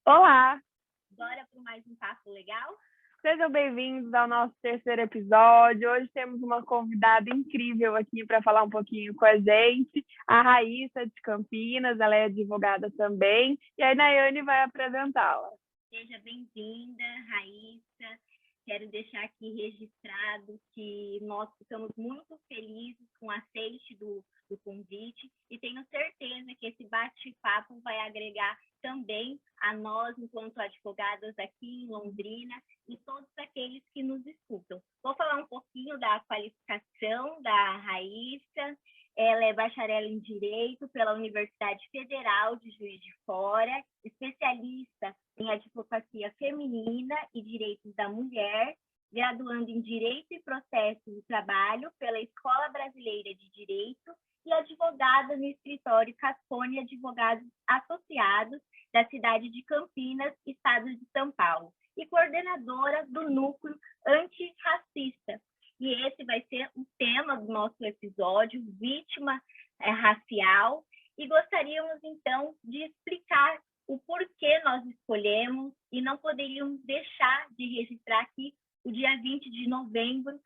Olá! Bora para mais um papo legal? Sejam bem-vindos ao nosso terceiro episódio. Hoje temos uma convidada incrível aqui para falar um pouquinho com a gente, a Raíssa de Campinas, ela é advogada também, e a Nayane vai apresentá-la. Seja bem-vinda, Raíssa. Quero deixar aqui registrado que nós ficamos muito felizes com o aceite do convite e tenho certeza que esse bate-papo vai agregar também a nós, enquanto advogadas aqui em Londrina, e todos aqueles que nos escutam. Vou falar um pouquinho da qualificação da Raíssa. Ela é bacharel em Direito pela Universidade Federal de Juiz de Fora, especialista em advocacia feminina e direitos da mulher, graduando em Direito e Processo do Trabalho pela Escola Brasileira de Direito e advogada no escritório Cascone Advogados Associados da cidade de Campinas, estado de São Paulo, e coordenadora do Núcleo Antirracista. E esse vai ser o tema do nosso episódio, vítima racial, e gostaríamos, então, de explicar o porquê nós escolhemos e não poderíamos deixar de registrar aqui o dia 20 de novembro,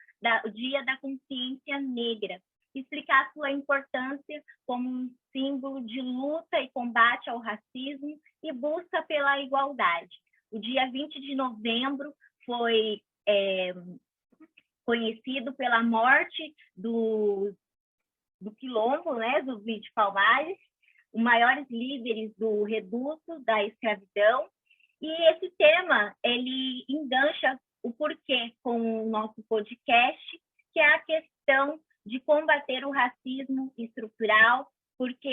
o Dia da Consciência Negra, explicar a sua importância como um símbolo de luta e combate ao racismo e busca pela igualdade. O dia 20 de novembro foi conhecido pela morte do Quilombo, né, do Zumbi Palmares, os maiores líderes do reduto da escravidão. E esse tema, ele engancha o porquê com o nosso podcast, que é a questão de combater o racismo estrutural, porque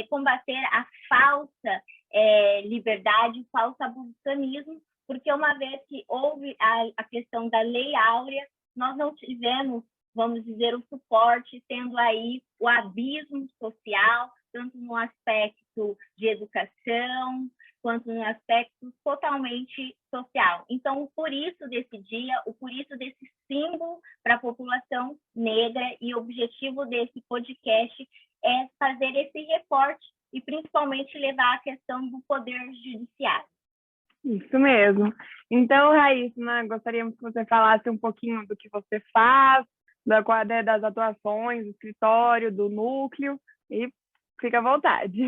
combater a falsa liberdade, o falso abolicionismo, porque uma vez que houve a questão da Lei Áurea, nós não tivemos, vamos dizer, o suporte, tendo aí o abismo social, tanto no aspecto de educação, quanto no aspecto totalmente social. Então, por isso desse dia, por isso desse símbolo para a população negra, e o objetivo desse podcast é fazer esse reporte e principalmente levar a questão do poder judiciário. Isso mesmo. Então, Raíssa, né, gostaríamos que você falasse um pouquinho do que você faz, das atuações do escritório, do núcleo, e fica à vontade.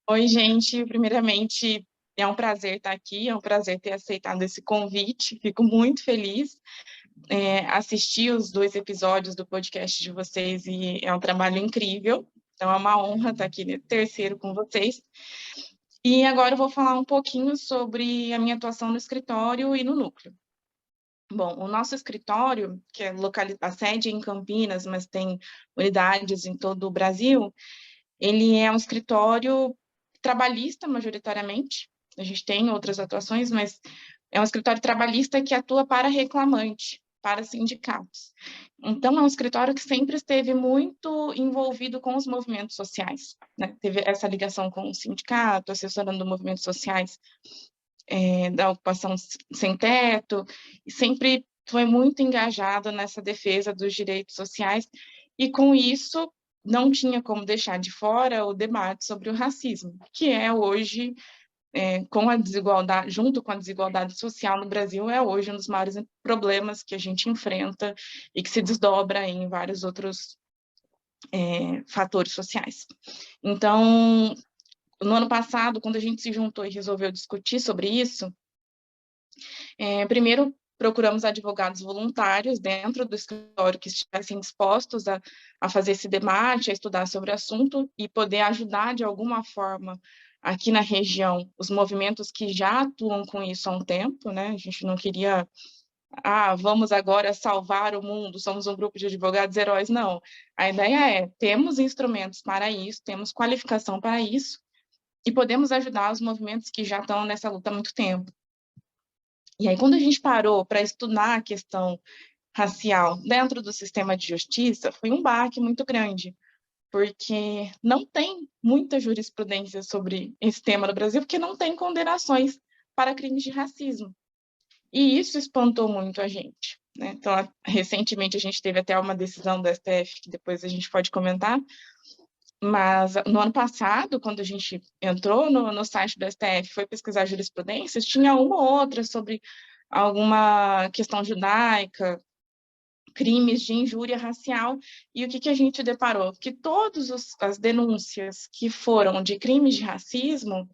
Oi, gente. Primeiramente, é um prazer estar aqui, é um prazer ter aceitado esse convite. Fico muito feliz. Assisti os 2 episódios do podcast de vocês e é um trabalho incrível. Então, é uma honra estar aqui no terceiro com vocês. E agora eu vou falar um pouquinho sobre a minha atuação no escritório e no núcleo. Bom, o nosso escritório, que é a sede é em Campinas, mas tem unidades em todo o Brasil, ele é um escritório trabalhista, majoritariamente. A gente tem outras atuações, mas é um escritório trabalhista que atua para reclamante, para sindicatos. Então, é um escritório que sempre esteve muito envolvido com os movimentos sociais, né? Teve essa ligação com o sindicato, assessorando movimentos sociais da ocupação sem teto, e sempre foi muito engajado nessa defesa dos direitos sociais, e com isso não tinha como deixar de fora o debate sobre o racismo, que é hoje, com a desigualdade, junto com a desigualdade social no Brasil, é hoje um dos maiores problemas que a gente enfrenta e que se desdobra em vários outros fatores sociais. Então, no ano passado, quando a gente se juntou e resolveu discutir sobre isso, primeiro procuramos advogados voluntários dentro do escritório que estivessem dispostos a fazer esse debate, a estudar sobre o assunto e poder ajudar de alguma forma aqui na região os movimentos que já atuam com isso há um tempo, né? A gente não queria, vamos agora salvar o mundo, somos um grupo de advogados heróis, não. A ideia é, temos instrumentos para isso, temos qualificação para isso, e podemos ajudar os movimentos que já estão nessa luta há muito tempo. E aí, quando a gente parou para estudar a questão racial dentro do sistema de justiça, foi um baque muito grande, porque não tem muita jurisprudência sobre esse tema no Brasil, porque não tem condenações para crimes de racismo. E isso espantou muito a gente, né? Então, recentemente, a gente teve até uma decisão do STF, que depois a gente pode comentar, Mas no ano passado, quando a gente entrou no site do STF, foi pesquisar jurisprudências, tinha uma ou outra sobre alguma questão judaica, crimes de injúria racial, e o que a gente deparou? Que todas as denúncias que foram de crimes de racismo,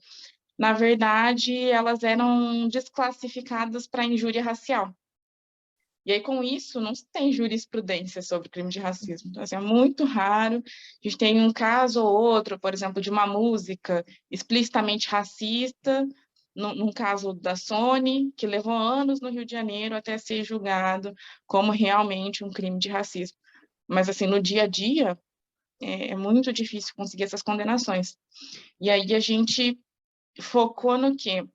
na verdade, elas eram desclassificadas para injúria racial. E aí, com isso, não se tem jurisprudência sobre crime de racismo. Então, assim, é muito raro. A gente tem um caso ou outro, por exemplo, de uma música explicitamente racista, num caso da Sony, que levou anos no Rio de Janeiro até ser julgado como realmente um crime de racismo. Mas, assim, no dia a dia, é muito difícil conseguir essas condenações. E aí a gente focou no quê?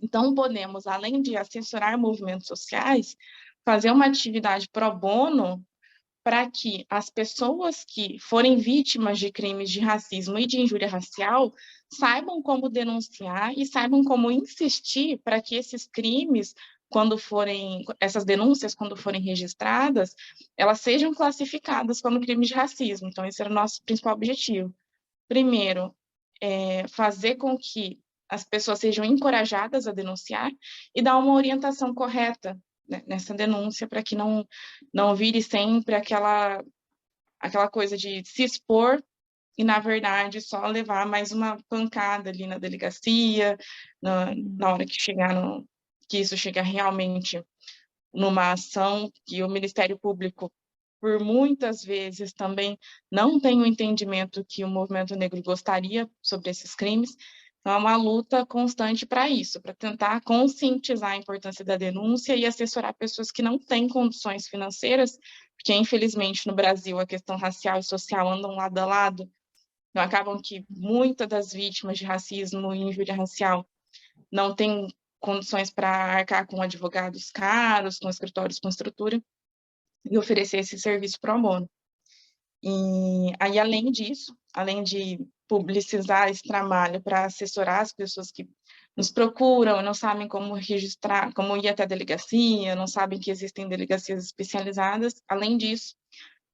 Então, podemos, além de assessorar movimentos sociais, fazer uma atividade pro bono para que as pessoas que forem vítimas de crimes de racismo e de injúria racial saibam como denunciar e saibam como insistir para que esses crimes, essas denúncias, quando forem registradas, elas sejam classificadas como crimes de racismo. Então, esse era o nosso principal objetivo. Primeiro, fazer com que as pessoas sejam encorajadas a denunciar e dar uma orientação correta, né, nessa denúncia, para que não vire sempre aquela coisa de se expor e, na verdade, só levar mais uma pancada ali na delegacia, na hora que isso chegar realmente numa ação, que o Ministério Público, por muitas vezes, também não tem o entendimento que o movimento negro gostaria sobre esses crimes. Então, é uma luta constante para isso, para tentar conscientizar a importância da denúncia e assessorar pessoas que não têm condições financeiras, porque, infelizmente, no Brasil, a questão racial e social andam lado a lado. Então, acabam que muitas das vítimas de racismo e injúria racial não têm condições para arcar com advogados caros, com escritórios com estrutura, e oferecer esse serviço pro bono. E aí, além disso, além de publicizar esse trabalho para assessorar as pessoas que nos procuram, não sabem como registrar, como ir até a delegacia, não sabem que existem delegacias especializadas, além disso,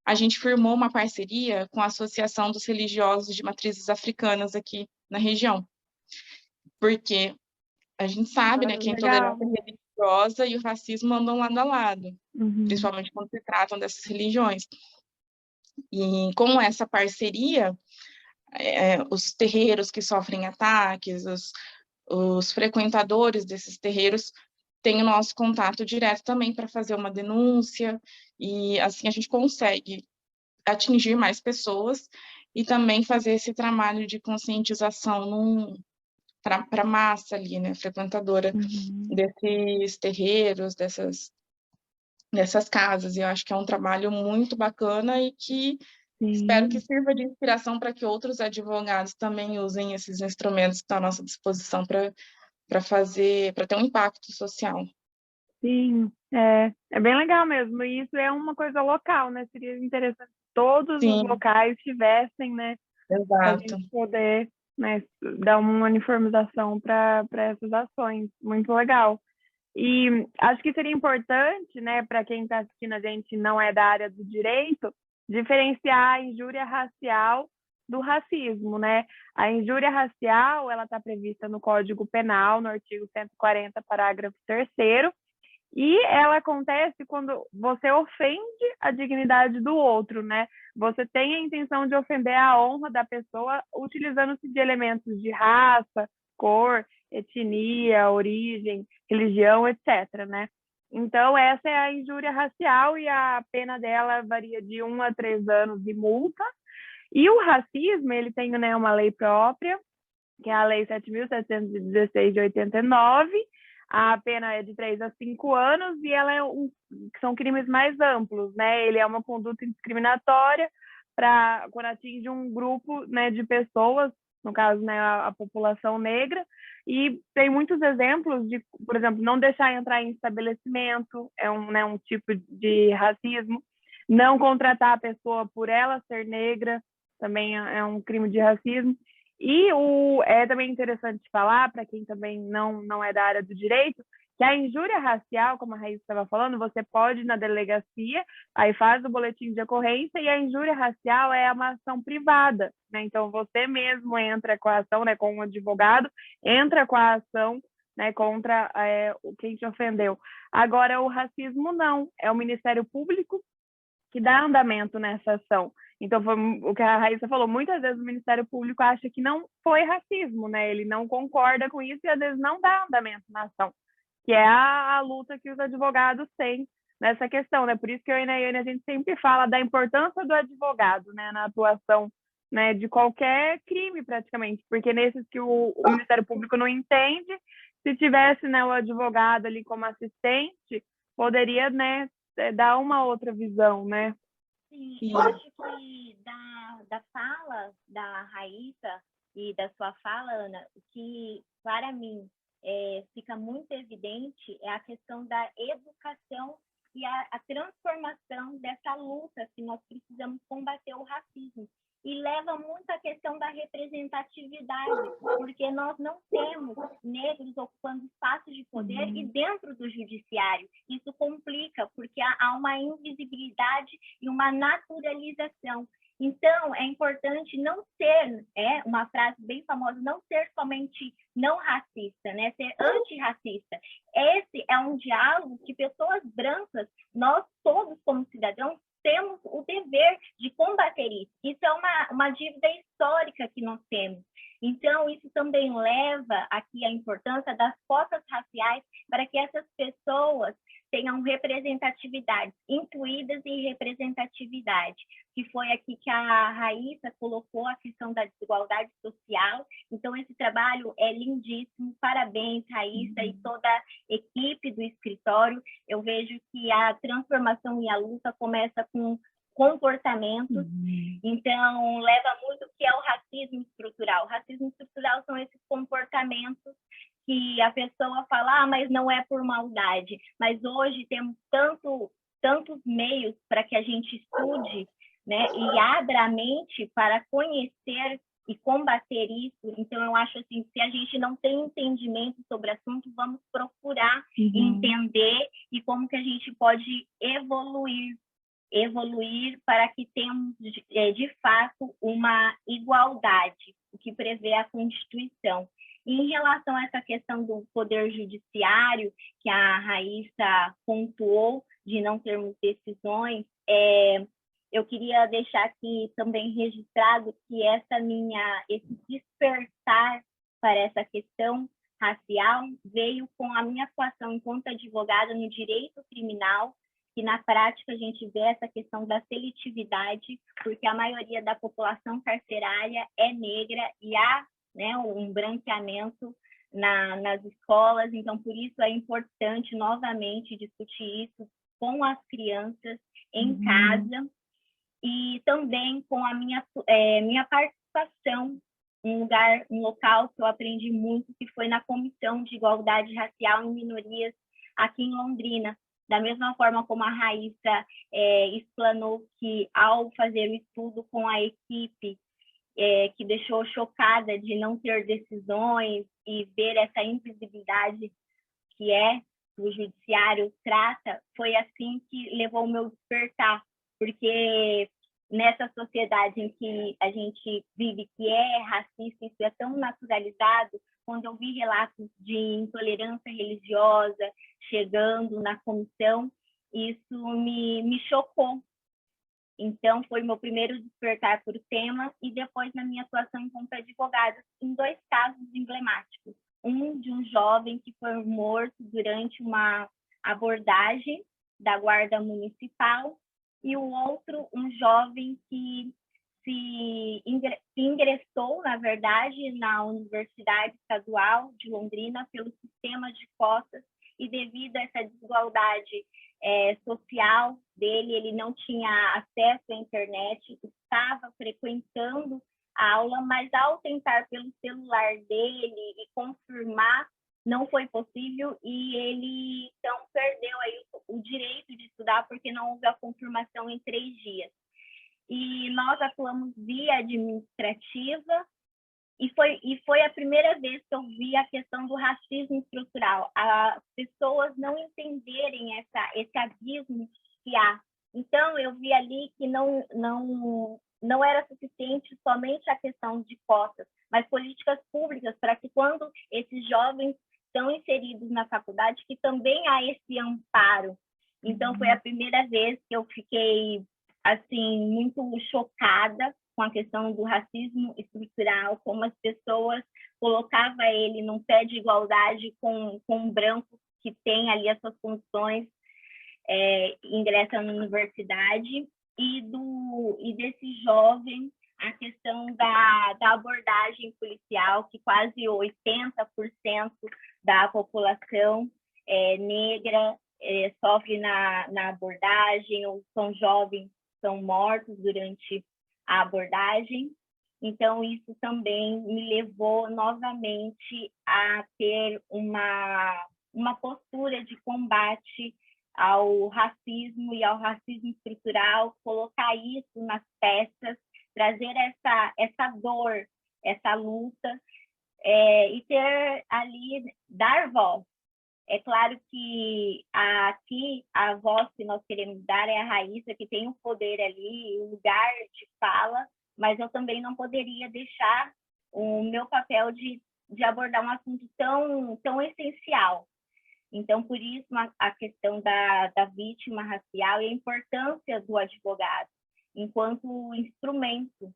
a gente firmou uma parceria com a Associação dos Religiosos de Matrizes Africanas aqui na região, porque a gente sabe, né, que a Legal. intolerância religiosa e o racismo andam lado a lado, Uhum. principalmente quando se tratam dessas religiões. E com essa parceria, os terreiros que sofrem ataques, os frequentadores desses terreiros têm o nosso contato direto também para fazer uma denúncia, e assim a gente consegue atingir mais pessoas e também fazer esse trabalho de conscientização para a massa ali, né, frequentadora desses terreiros, dessas casas. E eu acho que é um trabalho muito bacana e que espero que sirva de inspiração para que outros advogados também usem esses instrumentos que estão à nossa disposição para ter um impacto social. Sim, é bem legal mesmo. E isso é uma coisa local, né? Seria interessante que todos os locais tivessem, né? Para a Exato. gente poder, né, dar uma uniformização para essas ações. Muito legal. E acho que seria importante, né, para quem está assistindo a gente e não é da área do direito, diferenciar a injúria racial do racismo, né? A injúria racial, ela está prevista no Código Penal, no artigo 140, parágrafo 3º, e ela acontece quando você ofende a dignidade do outro, né? Você tem a intenção de ofender a honra da pessoa utilizando-se de elementos de raça, cor, etnia, origem, religião, etc., né? Então, essa é a injúria racial e a pena dela varia de 1 a 3 anos de multa. E o racismo, ele tem, né, uma lei própria, que é a Lei 7.716 de 89. A pena é de 3 a 5 anos e ela são crimes mais amplos, né? Ele é uma conduta discriminatória quando atinge um grupo, né, de pessoas, no caso, né, a população negra, e tem muitos exemplos de, por exemplo, não deixar entrar em estabelecimento, né, um tipo de racismo, não contratar a pessoa por ela ser negra, também é um crime de racismo. E é também interessante falar, para quem também não é da área do direito, que a injúria racial, como a Raíssa estava falando, você pode ir na delegacia, aí faz o boletim de ocorrência, e a injúria racial é uma ação privada, né? Então, você mesmo entra com a ação, né, com um advogado, entra com a ação, né, contra quem te ofendeu. Agora, o racismo não, é o Ministério Público que dá andamento nessa ação. Então, foi o que a Raíssa falou, muitas vezes o Ministério Público acha que não foi racismo, né? Ele não concorda com isso e às vezes não dá andamento na ação, que é a luta que os advogados têm nessa questão, né? Por isso que eu e a Nayane, a gente sempre fala da importância do advogado, né, na atuação, né, de qualquer crime praticamente, porque nesses que o Ministério Público não entende, se tivesse, né, o advogado ali como assistente, poderia, né, dar uma outra visão, né? Sim, eu acho que da fala da Raíssa e da sua fala, Ana, o que para mim fica muito evidente é a questão da educação e a transformação dessa luta que nós precisamos combater o racismo. E leva muito à questão da representatividade, porque nós não temos negros ocupando espaços de poder e dentro do judiciário. Isso complica, porque há uma invisibilidade e uma naturalização. Então, é importante não ser, uma frase bem famosa, não ser somente não racista, né? Ser antirracista. Esse é um diálogo que pessoas brancas, nós todos como cidadãos, temos o dever de combater isso. Isso é uma dívida histórica que nós temos. Então, isso também leva aqui a importância das cotas raciais para que essas pessoas tenham representatividade, incluídas em representatividade, que foi aqui que a Raíssa colocou a questão da desigualdade social. Então, esse trabalho é lindíssimo. Parabéns, Raíssa, e toda a equipe do escritório. Eu vejo que a transformação e a luta começa com comportamentos. Então, leva muito o que é o racismo estrutural. O racismo estrutural são esses comportamentos que a pessoa fala, mas não é por maldade. Mas hoje temos tantos meios para que a gente estude, né, e abra a mente para conhecer e combater isso. Então, eu acho assim, se a gente não tem entendimento sobre o assunto, vamos procurar entender e como que a gente pode evoluir para que tenhamos, de fato, uma igualdade, o que prevê a Constituição. E em relação a essa questão do poder judiciário, que a Raíssa pontuou, de não termos decisões, eu queria deixar aqui também registrado que esse despertar para essa questão racial veio com a minha atuação enquanto advogada no direito criminal, que na prática a gente vê essa questão da seletividade, porque a maioria da população carcerária é negra e há, né, um branqueamento nas escolas. Então, por isso é importante novamente discutir isso com as crianças em casa e também com a minha participação um local que eu aprendi muito, que foi na Comissão de Igualdade Racial e Minorias aqui em Londrina. Da mesma forma como a Raíssa explanou que, ao fazer o estudo com a equipe, que deixou chocada de não ter decisões e ver essa invisibilidade que o judiciário trata, foi assim que levou o meu despertar, porque nessa sociedade em que a gente vive, que é racista, isso é tão naturalizado. Quando eu vi relatos de intolerância religiosa chegando na comissão, isso me chocou. Então, foi meu primeiro despertar por o tema e depois na minha atuação enquanto advogada, em 2 casos emblemáticos. Um de um jovem que foi morto durante uma abordagem da Guarda Municipal e o outro, um jovem que ingressou, na verdade, na Universidade Estadual de Londrina pelo sistema de cotas e devido a essa desigualdade social dele, ele não tinha acesso à internet, estava frequentando a aula, mas ao tentar pelo celular dele e confirmar, não foi possível e ele, então, perdeu aí o direito de estudar porque não houve a confirmação em 3 dias. E nós atuamos via administrativa foi a primeira vez que eu vi a questão do racismo estrutural, as pessoas não entenderem esse abismo que há. Então, eu vi ali que não era suficiente somente a questão de cotas, mas políticas públicas para que quando esses jovens estão inseridos na faculdade, que também há esse amparo. Então, foi a primeira vez que eu fiquei, assim, muito chocada com a questão do racismo estrutural, como as pessoas colocavam ele num pé de igualdade com um branco que tem ali as suas condições, ingressa na universidade, e desse jovem, a questão da abordagem policial, que quase 80% da população negra sofre na abordagem, ou são jovens, são mortos durante a abordagem. Então, isso também me levou novamente a ter uma postura de combate ao racismo e ao racismo estrutural, colocar isso nas peças, trazer essa dor, essa luta, e ter ali, dar voz. É claro que aqui a voz que nós queremos dar é a Raíssa, que tem o poder ali, o lugar de fala, mas eu também não poderia deixar o meu papel de abordar um assunto tão essencial. Então, por isso, a questão da vítima racial e a importância do advogado enquanto instrumento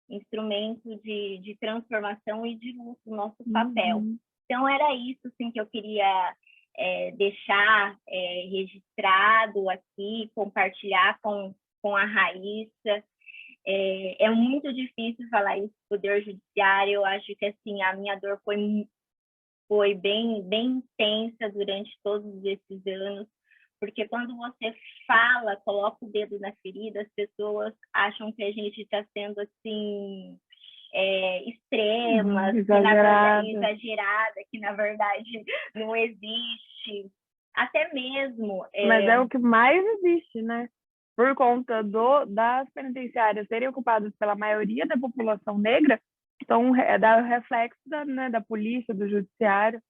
de transformação e de luta, o nosso papel. Então, era isso assim, que eu queria deixar registrado aqui, compartilhar com a Raíssa. É muito difícil falar isso do Poder Judiciário. Eu acho que assim, a minha dor foi bem intensa durante todos esses anos, porque quando você fala, coloca o dedo na ferida, as pessoas acham que a gente está sendo assim extrema, exagerada, que na verdade não existe. Até mesmo... Mas é o que mais existe, né? Por conta das penitenciárias serem ocupadas pela maioria da população negra, então dá o reflexo da polícia, do judiciário.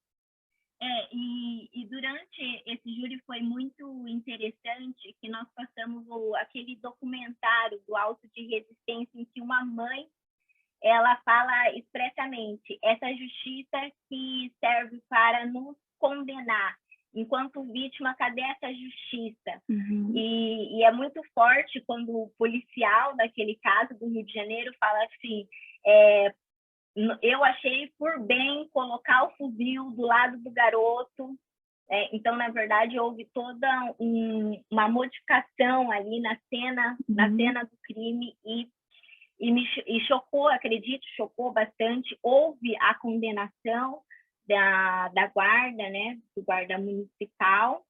E durante esse júri foi muito interessante que nós passamos aquele documentário do Auto de Resistência, em que uma mãe ela fala expressamente: essa justiça que serve para nos condenar. Enquanto vítima, cadê essa justiça? E é muito forte quando o policial daquele caso do Rio de Janeiro fala assim: eu achei por bem colocar o fuzil do lado do garoto. Então, na verdade, houve toda uma modificação ali na cena do crime e chocou, acredito, chocou bastante. Houve a condenação da guarda, né, do guarda municipal.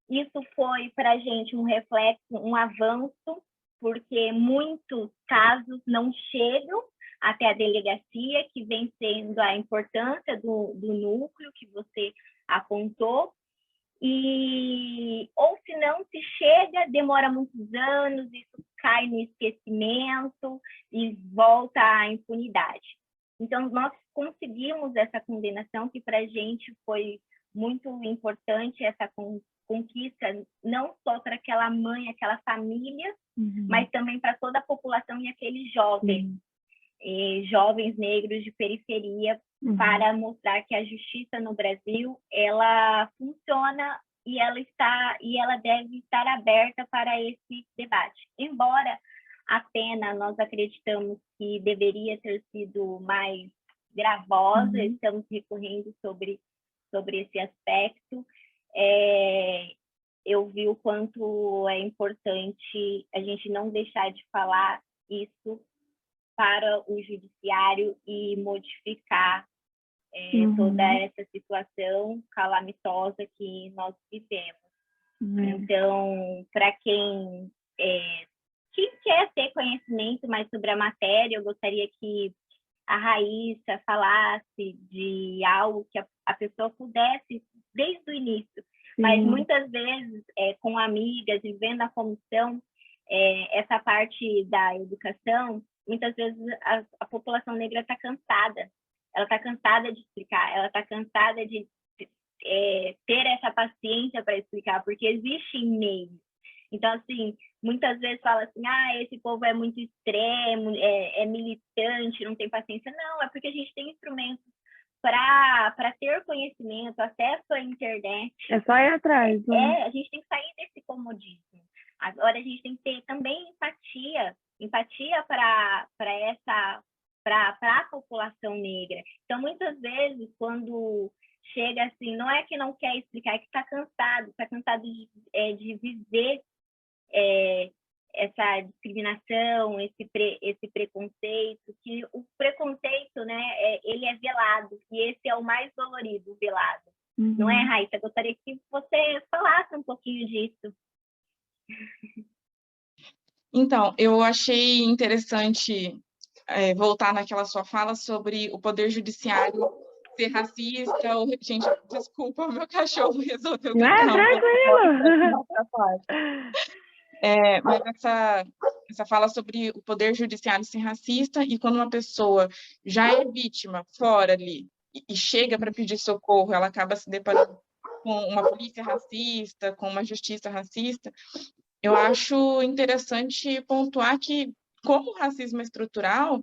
Isso foi para a gente um reflexo, um avanço, porque muitos casos não chegam até a delegacia, que vem sendo a importância do núcleo que você apontou, ou se não se chega, demora muitos anos, isso cai no esquecimento e volta à impunidade. Então, nós conseguimos essa condenação, que para a gente foi muito importante, essa conquista, não só para aquela mãe, aquela família, mas também para toda a população e aqueles jovens. Jovens negros de periferia, para mostrar que a justiça no Brasil ela funciona e ela deve estar aberta para esse debate. Embora a pena nós acreditamos que deveria ter sido mais gravosa, estamos recorrendo sobre esse aspecto. Eu vi o quanto é importante a gente não deixar de falar isso para o judiciário e modificar toda essa situação calamitosa que nós vivemos. Então, para quem quer ter conhecimento mais sobre a matéria, eu gostaria que a Raíssa falasse de algo que a pessoa pudesse, desde o início, mas muitas vezes com amigas e vendo a comissão, essa parte da educação, muitas vezes a população negra está cansada. Ela está cansada de explicar, ela está cansada de ter essa paciência para explicar, porque existem meios. Então, assim, muitas vezes fala assim, esse povo é muito extremo, é militante, não tem paciência. Não, é porque a gente tem instrumentos para ter conhecimento, acesso à internet. É só ir atrás. Né? A gente tem que sair desse comodismo. Agora a gente tem que ter também empatia para a população negra. Então, muitas vezes, quando chega assim, não é que não quer explicar, é que está cansado de viver essa discriminação, esse preconceito, que o preconceito, né, ele é velado, e esse é o mais dolorido, o velado. Uhum. Não é, Raíssa? Gostaria que você falasse um pouquinho disso. Então, eu achei interessante voltar naquela sua fala sobre o poder judiciário ser racista. Gente, desculpa, meu cachorro resolveu gritar. Tranquilo! Mas essa fala sobre o poder judiciário ser racista, e quando uma pessoa já é vítima fora ali e chega para pedir socorro, ela acaba se deparando com uma polícia racista, com uma justiça racista. Eu acho interessante pontuar que, como o racismo é estrutural,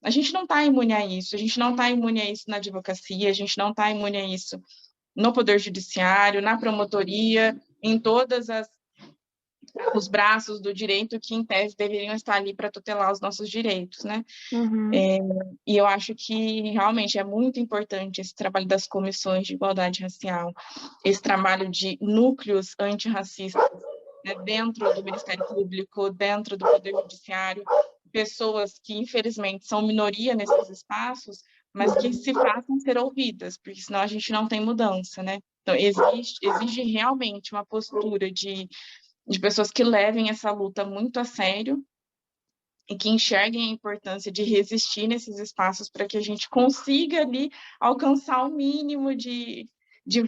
a gente não está imune a isso, a gente não está imune a isso na advocacia, a gente não está imune a isso no poder judiciário, na promotoria, em todas os braços do direito que, em tese, deveriam estar ali para tutelar os nossos direitos, né? Uhum. E eu acho que, realmente, é muito importante esse trabalho das comissões de igualdade racial, esse trabalho de núcleos antirracistas, né, dentro do Ministério Público, dentro do Poder Judiciário, pessoas que, infelizmente, são minoria nesses espaços, mas que se façam ser ouvidas, porque senão a gente não tem mudança, né? Então, exige realmente uma postura de pessoas que levem essa luta muito a sério e que enxerguem a importância de resistir nesses espaços para que a gente consiga ali alcançar o mínimo de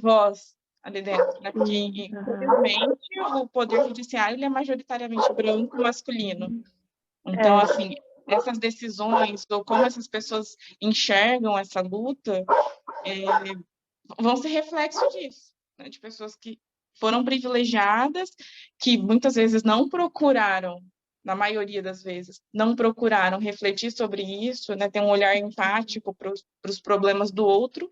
voz ali dentro, né? Porque, infelizmente, o poder judiciário ele é majoritariamente branco, masculino. Então, assim, essas decisões ou como essas pessoas enxergam essa luta vão ser reflexo disso, né? De pessoas que foram privilegiadas, que muitas vezes não procuraram, na maioria das vezes, não procuraram refletir sobre isso, né? Ter um olhar empático para os problemas do outro.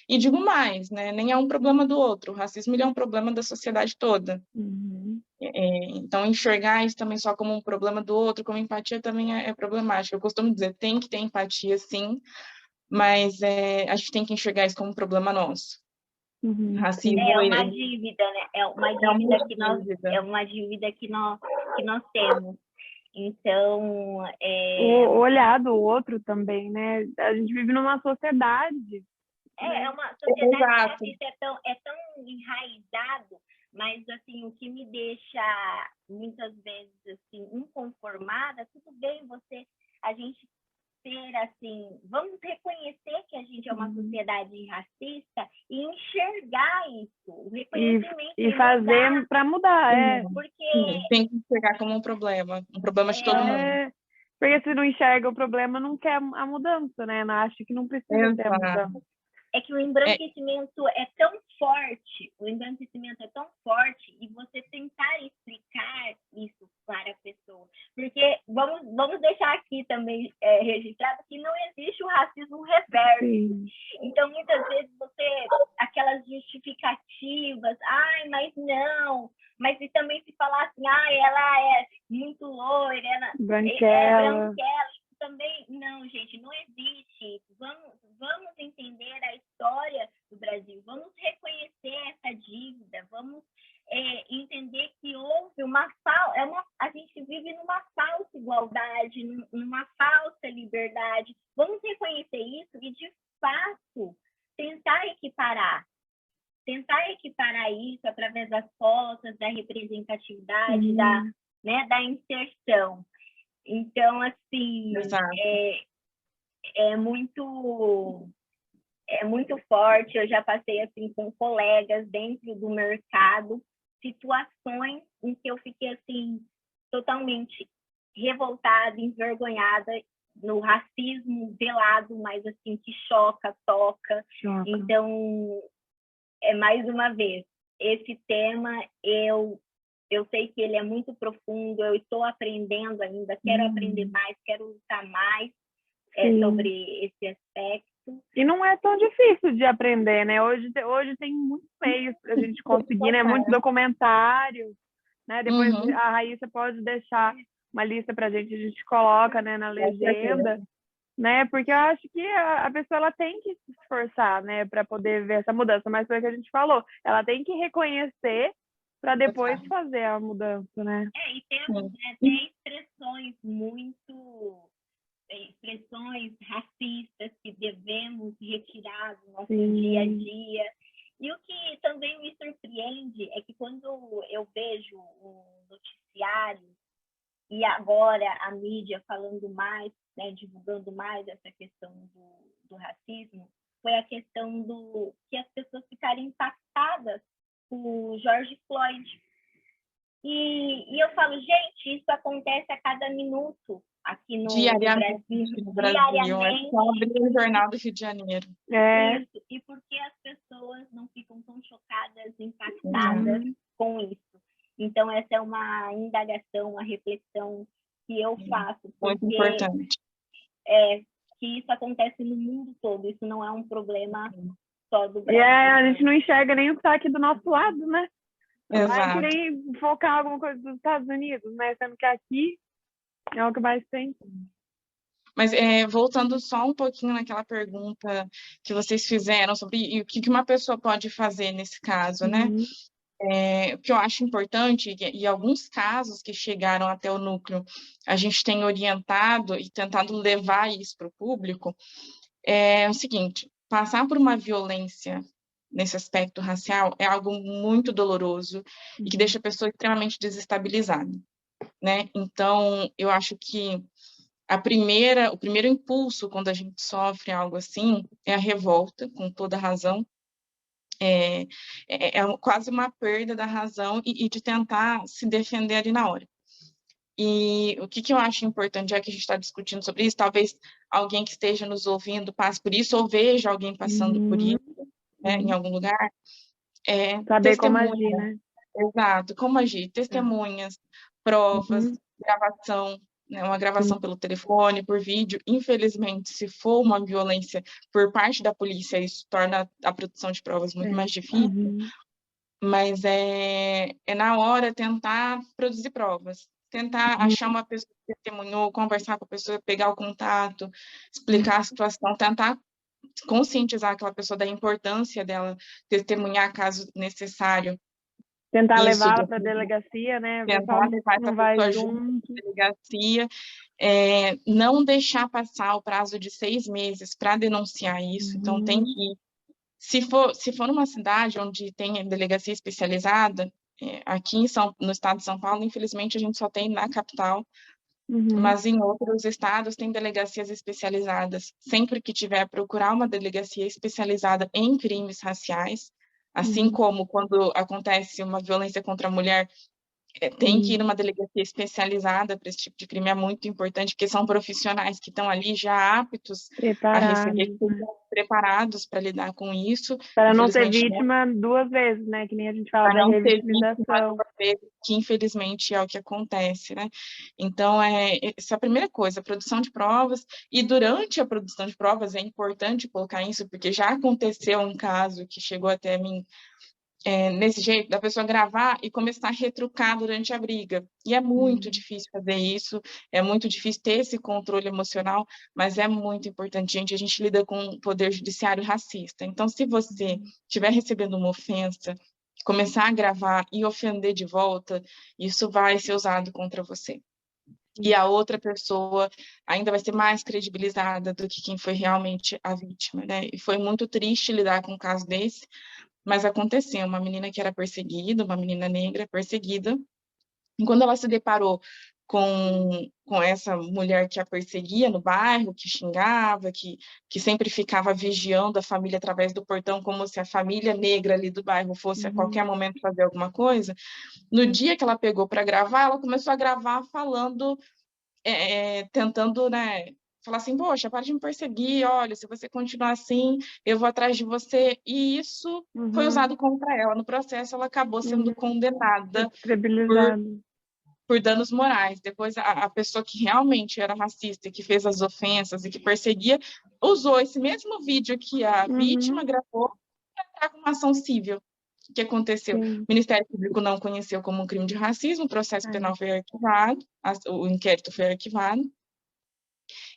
E digo mais, né? Nem é um problema do outro, o racismo ele é um problema da sociedade toda. Uhum. Então, enxergar isso também só como um problema do outro, como empatia, também é problemático. Eu costumo dizer, tem que ter empatia, sim, mas a gente tem que enxergar isso como um problema nosso. Uhum. Racismo é uma dívida, né? É uma dívida que nós temos. Então, o olhar do outro também, né? A gente vive numa sociedade. É uma sociedade que é tão enraizado, mas assim, o que me deixa muitas vezes assim inconformada, tudo bem a gente ser assim, vamos reconhecer que a gente é uma sociedade racista e enxergar isso, o reconhecimento e fazer para mudar, porque tem que enxergar como um problema de todo mundo. Porque se não enxerga o problema, não quer a mudança, né? Não acha que não precisa ter a mudança. É que o embranquecimento é tão forte, e você tentar explicar isso para a pessoa. Porque vamos deixar aqui também registrado que não existe o racismo reverso. Sim. Então, muitas vezes aquelas justificativas, mas não, mas e também se falar assim, ela é muito loira, ela é branquela. Também, não, gente, não existe isso. Vamos entender a história do Brasil, vamos reconhecer essa dívida, vamos entender que houve a gente vive numa falsa igualdade, numa falsa liberdade. Vamos reconhecer isso e, de fato, tentar equiparar isso através das cotas, da representatividade, da inserção. Então, assim, é muito forte. Eu já passei assim com colegas dentro do mercado, situações em que eu fiquei assim totalmente revoltada, envergonhada no racismo velado, mas assim, que choca, toca. Então, mais uma vez, esse tema, eu sei que ele é muito profundo, eu estou aprendendo ainda, quero aprender mais, quero lutar mais sobre esse aspecto. E não é tão difícil de aprender, né? Hoje tem muitos meios para a gente conseguir, né? Muitos documentários, né? Depois a Raíssa pode deixar uma lista para a gente coloca, né, na legenda, né? Porque eu acho que a pessoa ela tem que se esforçar, né, para poder ver essa mudança. Mas foi o que a gente falou, ela tem que reconhecer para depois fazer a mudança, né? E temos até expressões racistas que devemos retirar do nosso dia a dia. E o que também me surpreende é que quando eu vejo o noticiário e agora a mídia falando mais, né, divulgando mais essa questão do racismo, foi a questão que as pessoas ficarem impactadas com o George Floyd. E eu falo, gente, isso acontece a cada minuto aqui no Brasil. Diariamente. É só abrir o jornal do Rio de Janeiro. Isso. E por que as pessoas não ficam tão chocadas, impactadas com isso? Então, essa é uma indagação, uma reflexão que eu faço. Muito importante. Que isso acontece no mundo todo. Isso não é um problema só do Brasil. E a gente não enxerga nem o que está aqui do nosso lado, né? Exato. Vai querer focar alguma coisa dos Estados Unidos, né? Sendo que aqui é o que mais tem. Mas voltando só um pouquinho naquela pergunta que vocês fizeram sobre o que uma pessoa pode fazer nesse caso, né? O que eu acho importante, e alguns casos que chegaram até o núcleo, a gente tem orientado e tentado levar isso para o público, é o seguinte: passar por uma violência nesse aspecto racial é algo muito doloroso e que deixa a pessoa extremamente desestabilizada, né? Então, eu acho que o primeiro impulso quando a gente sofre algo assim é a revolta, com toda razão. É quase uma perda da razão e de tentar se defender ali na hora. E o que eu acho importante, já que a gente está discutindo sobre isso, talvez alguém que esteja nos ouvindo passe por isso, ou veja alguém passando por isso, né, em algum lugar, saber como agir, né? Exato, como agir, testemunhas, provas, gravação, né, uma gravação pelo telefone, por vídeo. Infelizmente, se for uma violência por parte da polícia, isso torna a produção de provas muito mais difícil, mas é na hora tentar produzir provas, tentar achar uma pessoa que testemunhou, conversar com a pessoa, pegar o contato, explicar a situação, tentar conscientizar aquela pessoa da importância dela testemunhar caso necessário. Tentar levá-la para a delegacia, né? Tentar levar essa pessoa junto à delegacia, não deixar passar o prazo de 6 meses para denunciar isso. Então, tem que... Se for numa cidade onde tem delegacia especializada, aqui no estado de São Paulo, infelizmente, a gente só tem na capital, mas em outros estados tem delegacias especializadas. Sempre que tiver, procurar uma delegacia especializada em crimes raciais, assim como quando acontece uma violência contra a mulher, tem que ir numa delegacia especializada para esse tipo de crime, é muito importante, porque são profissionais que estão ali já aptos a receber, preparados para lidar com isso. Para não ser vítima 2 vezes, né? Que nem a gente fala da revitimização. Que infelizmente é o que acontece, né? Então, essa é a primeira coisa, a produção de provas, e durante a produção de provas é importante colocar isso, porque já aconteceu um caso que chegou até mim, nesse jeito, da pessoa gravar e começar a retrucar durante a briga. E é muito difícil fazer isso, é muito difícil ter esse controle emocional, mas é muito importante, gente. A gente lida com um poder judiciário racista. Então, se você estiver recebendo uma ofensa, começar a gravar e ofender de volta, isso vai ser usado contra você. E a outra pessoa ainda vai ser mais credibilizada do que quem foi realmente a vítima, né? E foi muito triste lidar com um caso desse, mas aconteceu, uma menina que era perseguida, uma menina negra perseguida, e quando ela se deparou com essa mulher que a perseguia no bairro, que xingava, que sempre ficava vigiando a família através do portão, como se a família negra ali do bairro fosse a qualquer momento fazer alguma coisa, no dia que ela pegou para gravar, ela começou a gravar falando, tentando, né, falar assim, poxa, para de me perseguir, olha, se você continuar assim, eu vou atrás de você. E isso foi usado contra ela. No processo, ela acabou sendo condenada por danos morais. Depois, a pessoa que realmente era racista, que fez as ofensas e que perseguia, usou esse mesmo vídeo que a vítima gravou para entrar com uma ação civil. O que aconteceu? Sim. O Ministério Público não conheceu como um crime de racismo, o processo penal foi arquivado, o inquérito foi arquivado,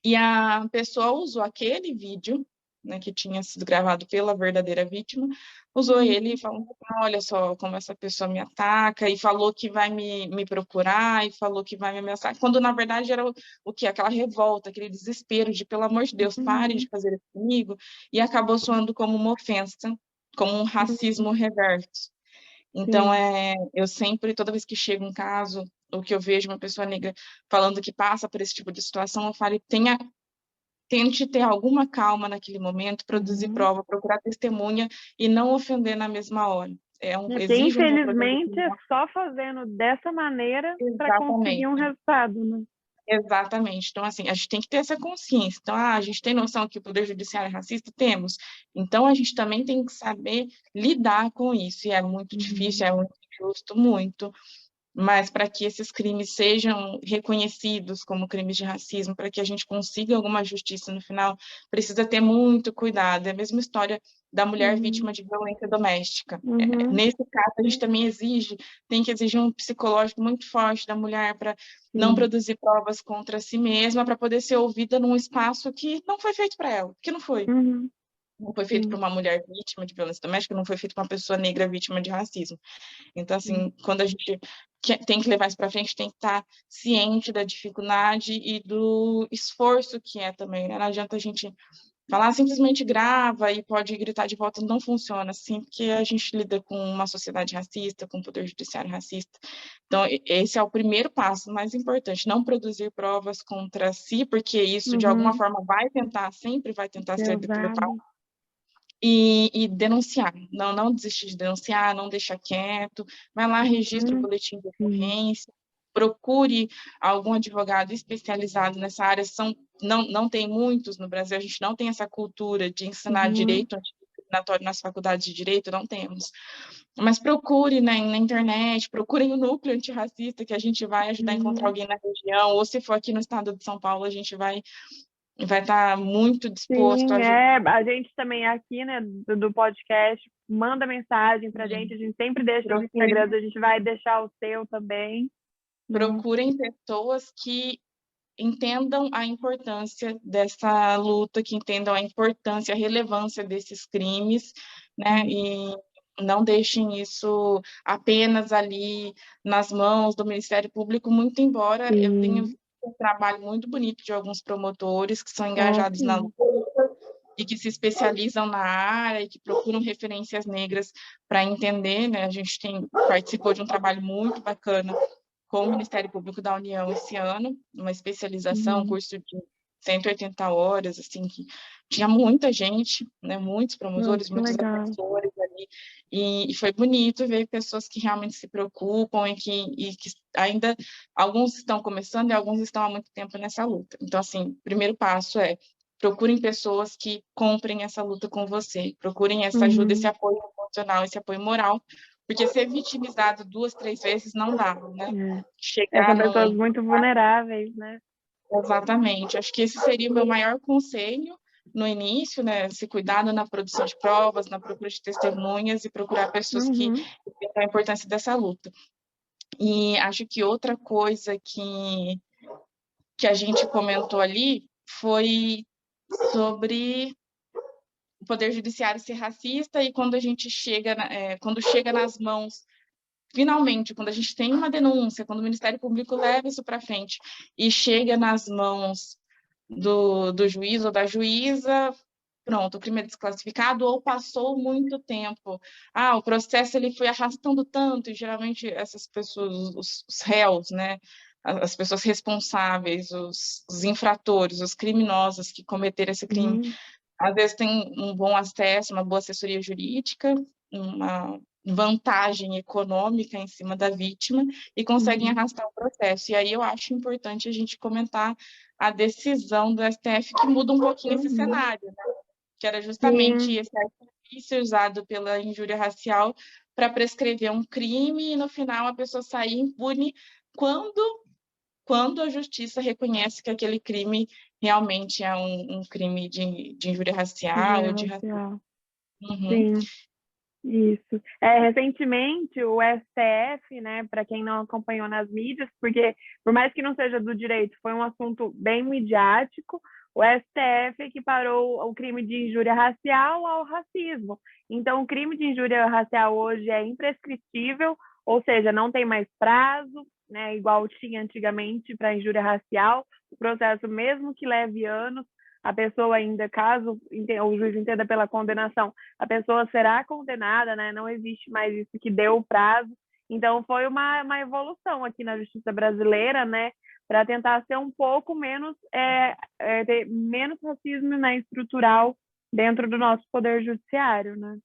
e a pessoa usou aquele vídeo, né, que tinha sido gravado pela verdadeira vítima, usou ele e falou, olha só como essa pessoa me ataca, e falou que vai me procurar, e falou que vai me ameaçar, quando na verdade era o que? Aquela revolta, aquele desespero de, pelo amor de Deus, pare de fazer isso comigo, e acabou soando como uma ofensa, como um racismo reverso. Então, eu sempre, toda vez que chega um caso, ou que eu vejo uma pessoa negra falando que passa por esse tipo de situação, eu falo, tente ter alguma calma naquele momento, produzir prova, procurar testemunha e não ofender na mesma hora. Porque, Exige um infelizmente, é só fazendo dessa maneira para conseguir um resultado, né? Exatamente. Então, assim, a gente tem que ter essa consciência. Então, a gente tem noção que o Poder Judiciário é racista? Temos. Então, a gente também tem que saber lidar com isso. E é muito difícil, é muito injusto, muito. Mas para que esses crimes sejam reconhecidos como crimes de racismo, para que a gente consiga alguma justiça no final, precisa ter muito cuidado. É a mesma história da mulher vítima de violência doméstica. Nesse caso, a gente também tem que exigir um psicológico muito forte da mulher para não produzir provas contra si mesma, para poder ser ouvida num espaço que não foi feito para ela, que não foi. Não foi feito para uma mulher vítima de violência doméstica, não foi feito para uma pessoa negra vítima de racismo. Então, assim, quando a gente tem que levar isso para frente, tem que estar ciente da dificuldade e do esforço que é também, né? Não adianta a gente falar simplesmente grava e pode gritar de volta, não funciona assim, porque a gente lida com uma sociedade racista, com um poder judiciário racista. Então, esse é o primeiro passo mais importante, não produzir provas contra si, porque isso, de alguma forma, sempre vai tentar ser decretado. E denunciar, não desistir de denunciar, não deixar quieto, vai lá, registra o boletim de ocorrência, procure algum advogado especializado nessa área, não tem muitos no Brasil, a gente não tem essa cultura de ensinar direito antidiscriminatório nas faculdades de direito, não temos, mas procure, né, na internet, procurem o núcleo antirracista, que a gente vai ajudar a encontrar alguém na região, ou se for aqui no estado de São Paulo, a gente vai estar muito disposto a ajudar. A gente também aqui, né, do podcast, manda mensagem pra gente, a gente sempre deixa no Instagram, a gente vai deixar o seu também. Procurem pessoas que entendam a importância dessa luta, que entendam a importância, a relevância desses crimes, né, e não deixem isso apenas ali nas mãos do Ministério Público, muito embora eu tenha visto um trabalho muito bonito de alguns promotores que são engajados na luta e que se especializam na área e que procuram referências negras para entender, né? A gente participou de um trabalho muito bacana com o Ministério Público da União esse ano, uma especialização, um curso de 180 horas, assim, que tinha muita gente, né, muitos promotores, muitos assessores ali, e foi bonito ver pessoas que realmente se preocupam e que ainda, alguns estão começando e alguns estão há muito tempo nessa luta. Então, assim, o primeiro passo é procurem pessoas que comprem essa luta com você, procurem essa ajuda, esse apoio emocional, esse apoio moral, porque ser vitimizado 2, 3 vezes não dá, né? São pessoas muito vulneráveis, né? Exatamente. Acho que esse seria o meu maior conselho no início, né? Se cuidar na produção de provas, na procura de testemunhas e procurar pessoas que entendam a importância dessa luta. E acho que outra coisa que a gente comentou ali foi sobre o Poder Judiciário ser racista e quando a gente quando chega nas mãos, finalmente, quando a gente tem uma denúncia, quando o Ministério Público leva isso para frente e chega nas mãos do juiz ou da juíza, pronto, o crime é desclassificado ou passou muito tempo. O processo ele foi arrastando tanto, e geralmente essas pessoas, os réus, né, as pessoas responsáveis, os infratores, os criminosos que cometeram esse crime, às vezes tem um bom acesso, uma boa assessoria jurídica, uma vantagem econômica em cima da vítima e conseguem arrastar o processo. E aí eu acho importante a gente comentar a decisão do STF que muda um pouquinho esse cenário, né? Que era justamente esse artifício usado pela injúria racial para prescrever um crime e, no final, a pessoa sair impune quando a justiça reconhece que aquele crime realmente é um crime de injúria racial ou de racismo. Sim, isso. Recentemente, o STF, né, para quem não acompanhou nas mídias, porque por mais que não seja do direito, foi um assunto bem midiático, o STF equiparou o crime de injúria racial ao racismo. Então, o crime de injúria racial hoje é imprescritível, ou seja, não tem mais prazo, né, igual tinha antigamente para injúria racial. O processo, mesmo que leve anos, a pessoa ainda, caso o juiz entenda pela condenação, a pessoa será condenada, né? Não existe mais isso que deu o prazo. Então, foi uma evolução aqui na justiça brasileira, né? Para tentar ser um pouco menos, ter menos racismo, né, estrutural dentro do nosso poder judiciário, né?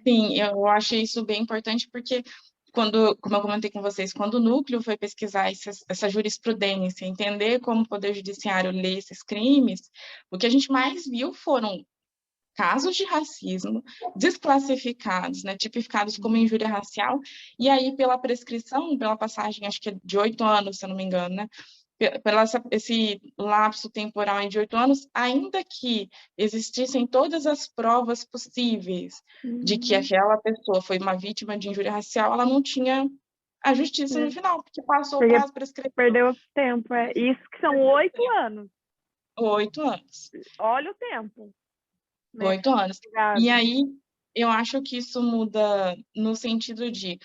Sim, eu achei isso bem importante porque como eu comentei com vocês, quando o núcleo foi pesquisar essa jurisprudência, entender como o Poder Judiciário lê esses crimes, o que a gente mais viu foram casos de racismo desclassificados, né, tipificados como injúria racial, e aí pela prescrição, pela passagem, acho que é de 8 anos, se eu não me engano, né, esse lapso temporal de 8 anos, ainda que existissem todas as provas possíveis de que aquela pessoa foi uma vítima de injúria racial, ela não tinha a justiça no final, porque passou o prazo prescrição. Perdeu tempo, Isso que são 8 anos. 8 anos. Olha o tempo. 8 anos. E aí, eu acho que isso muda no sentido de,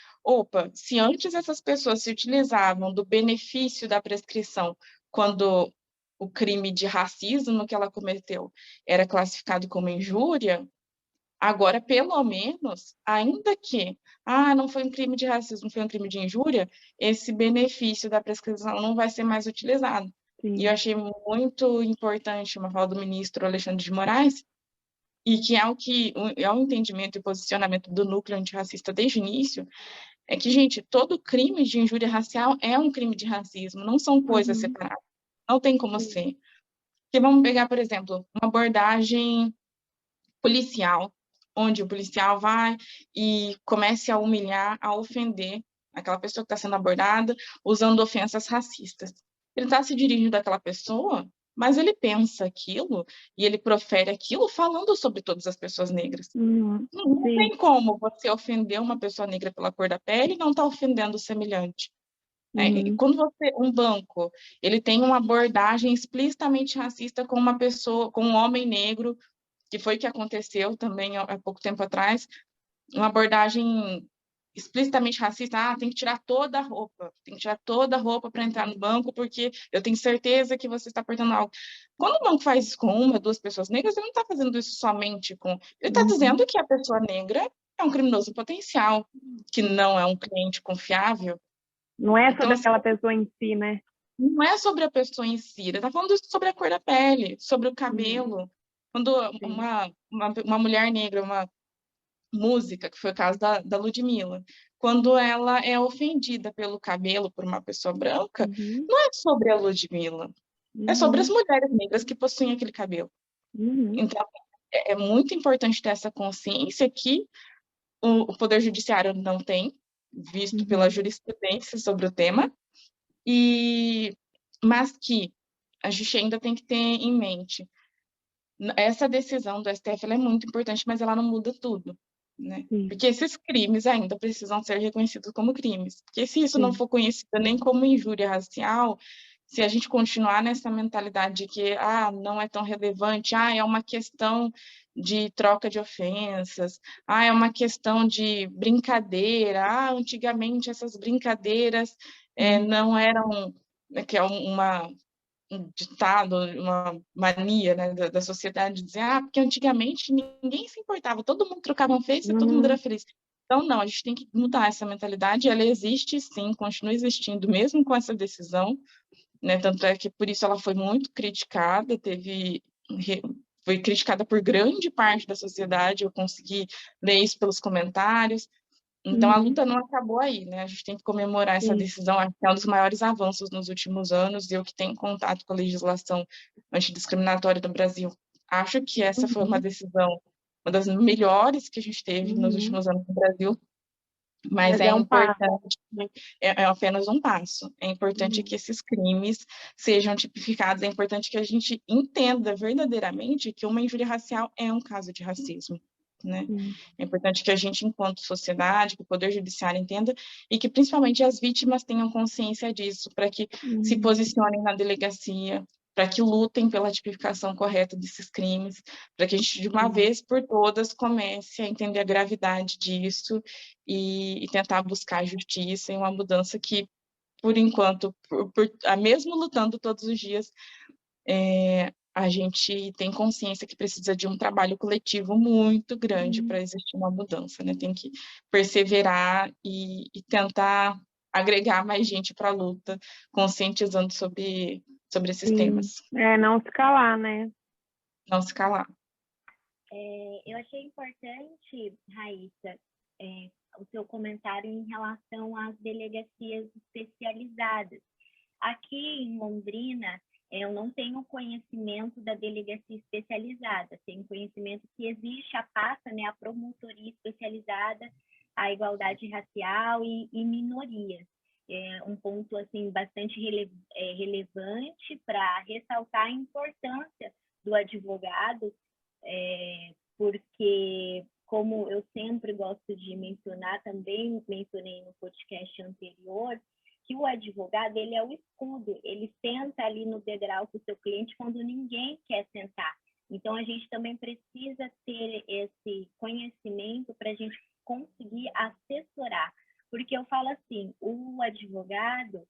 se antes essas pessoas se utilizavam do benefício da prescrição quando o crime de racismo que ela cometeu era classificado como injúria, agora, pelo menos, ainda que, não foi um crime de racismo, foi um crime de injúria, esse benefício da prescrição não vai ser mais utilizado. Sim. E eu achei muito importante uma fala do ministro Alexandre de Moraes, e que é o entendimento e posicionamento do núcleo antirracista desde o início, é que, gente, todo crime de injúria racial é um crime de racismo, não são coisas separadas, não tem como ser. Porque vamos pegar, por exemplo, uma abordagem policial, onde o policial vai e comece a humilhar, a ofender aquela pessoa que está sendo abordada, usando ofensas racistas. Ele está se dirigindo àquela pessoa, mas ele pensa aquilo e ele profere aquilo falando sobre todas as pessoas negras. Não tem como você ofender uma pessoa negra pela cor da pele e não estar ofendendo o semelhante. Quando um banco, ele tem uma abordagem explicitamente racista com uma pessoa, com um homem negro, que foi o que aconteceu também há pouco tempo atrás, uma abordagem explicitamente racista, tem que tirar toda a roupa para entrar no banco, porque eu tenho certeza que você está portando algo. Quando o banco faz isso com uma, duas pessoas negras, ele não está fazendo isso somente com... Ele está dizendo que a pessoa negra é um criminoso potencial, que não é um cliente confiável. Não é sobre aquela pessoa em si, né? Não é sobre a pessoa em si, ele está falando sobre a cor da pele, sobre o cabelo. Quando uma mulher negra, uma música, que foi o caso da Ludmilla, quando ela é ofendida pelo cabelo por uma pessoa branca, não é sobre a Ludmilla, é sobre as mulheres negras que possuem aquele cabelo. Então, é muito importante ter essa consciência que o Poder Judiciário não tem, visto pela jurisprudência sobre o tema, mas que a gente ainda tem que ter em mente essa decisão do STF ela é muito importante, mas ela não muda tudo, né? Porque esses crimes ainda precisam ser reconhecidos como crimes. Porque se isso não for conhecido nem como injúria racial, se a gente continuar nessa mentalidade de que não é tão relevante, é uma questão de troca de ofensas, é uma questão de brincadeira, antigamente essas brincadeiras não eram, que é um ditado, uma mania, né, da sociedade de dizer, porque antigamente ninguém se importava, todo mundo trocava um Face e todo mundo era feliz. Então, não, a gente tem que mudar essa mentalidade, ela existe sim, continua existindo, mesmo com essa decisão, né, tanto é que por isso ela foi muito criticada, foi criticada por grande parte da sociedade, eu consegui ler isso pelos comentários, Então, a luta não acabou aí, né? A gente tem que comemorar essa Sim. decisão, acho que é um dos maiores avanços nos últimos anos, e eu que tenho contato com a legislação antidiscriminatória do Brasil, acho que essa foi uma decisão, uma das melhores que a gente teve nos últimos anos no Brasil, mas Mas é é um passo. importante, é apenas um passo, é importante que esses crimes sejam tipificados, é importante que a gente entenda verdadeiramente que uma injúria racial é um caso de racismo, né? É importante que a gente, enquanto sociedade, que o Poder Judiciário entenda, e que principalmente as vítimas tenham consciência disso, para que se posicionem na delegacia, para que lutem pela tipificação correta desses crimes, para que a gente, de uma vez por todas, comece a entender a gravidade disso e tentar buscar justiça e uma mudança que, por enquanto, mesmo lutando todos os dias, a gente tem consciência que precisa de um trabalho coletivo muito grande para existir uma mudança, né? Tem que perseverar e tentar agregar mais gente para a luta, conscientizando sobre esses temas. Não se calar, né? Não se calar. Eu achei importante, Raíssa, o seu comentário em relação às delegacias especializadas. Aqui em Londrina, eu não tenho conhecimento da delegacia especializada, tenho conhecimento que existe a PASA, né, a Promotoria Especializada à Igualdade Racial e minorias. É um ponto assim, bastante relevante para ressaltar a importância do advogado, porque, como eu sempre gosto de mencionar, também mencionei no podcast anterior, que o advogado, ele é o escudo, ele senta ali no degrau com o seu cliente quando ninguém quer sentar. Então, a gente também precisa ter esse conhecimento para a gente conseguir assessorar. Porque eu falo assim, o advogado,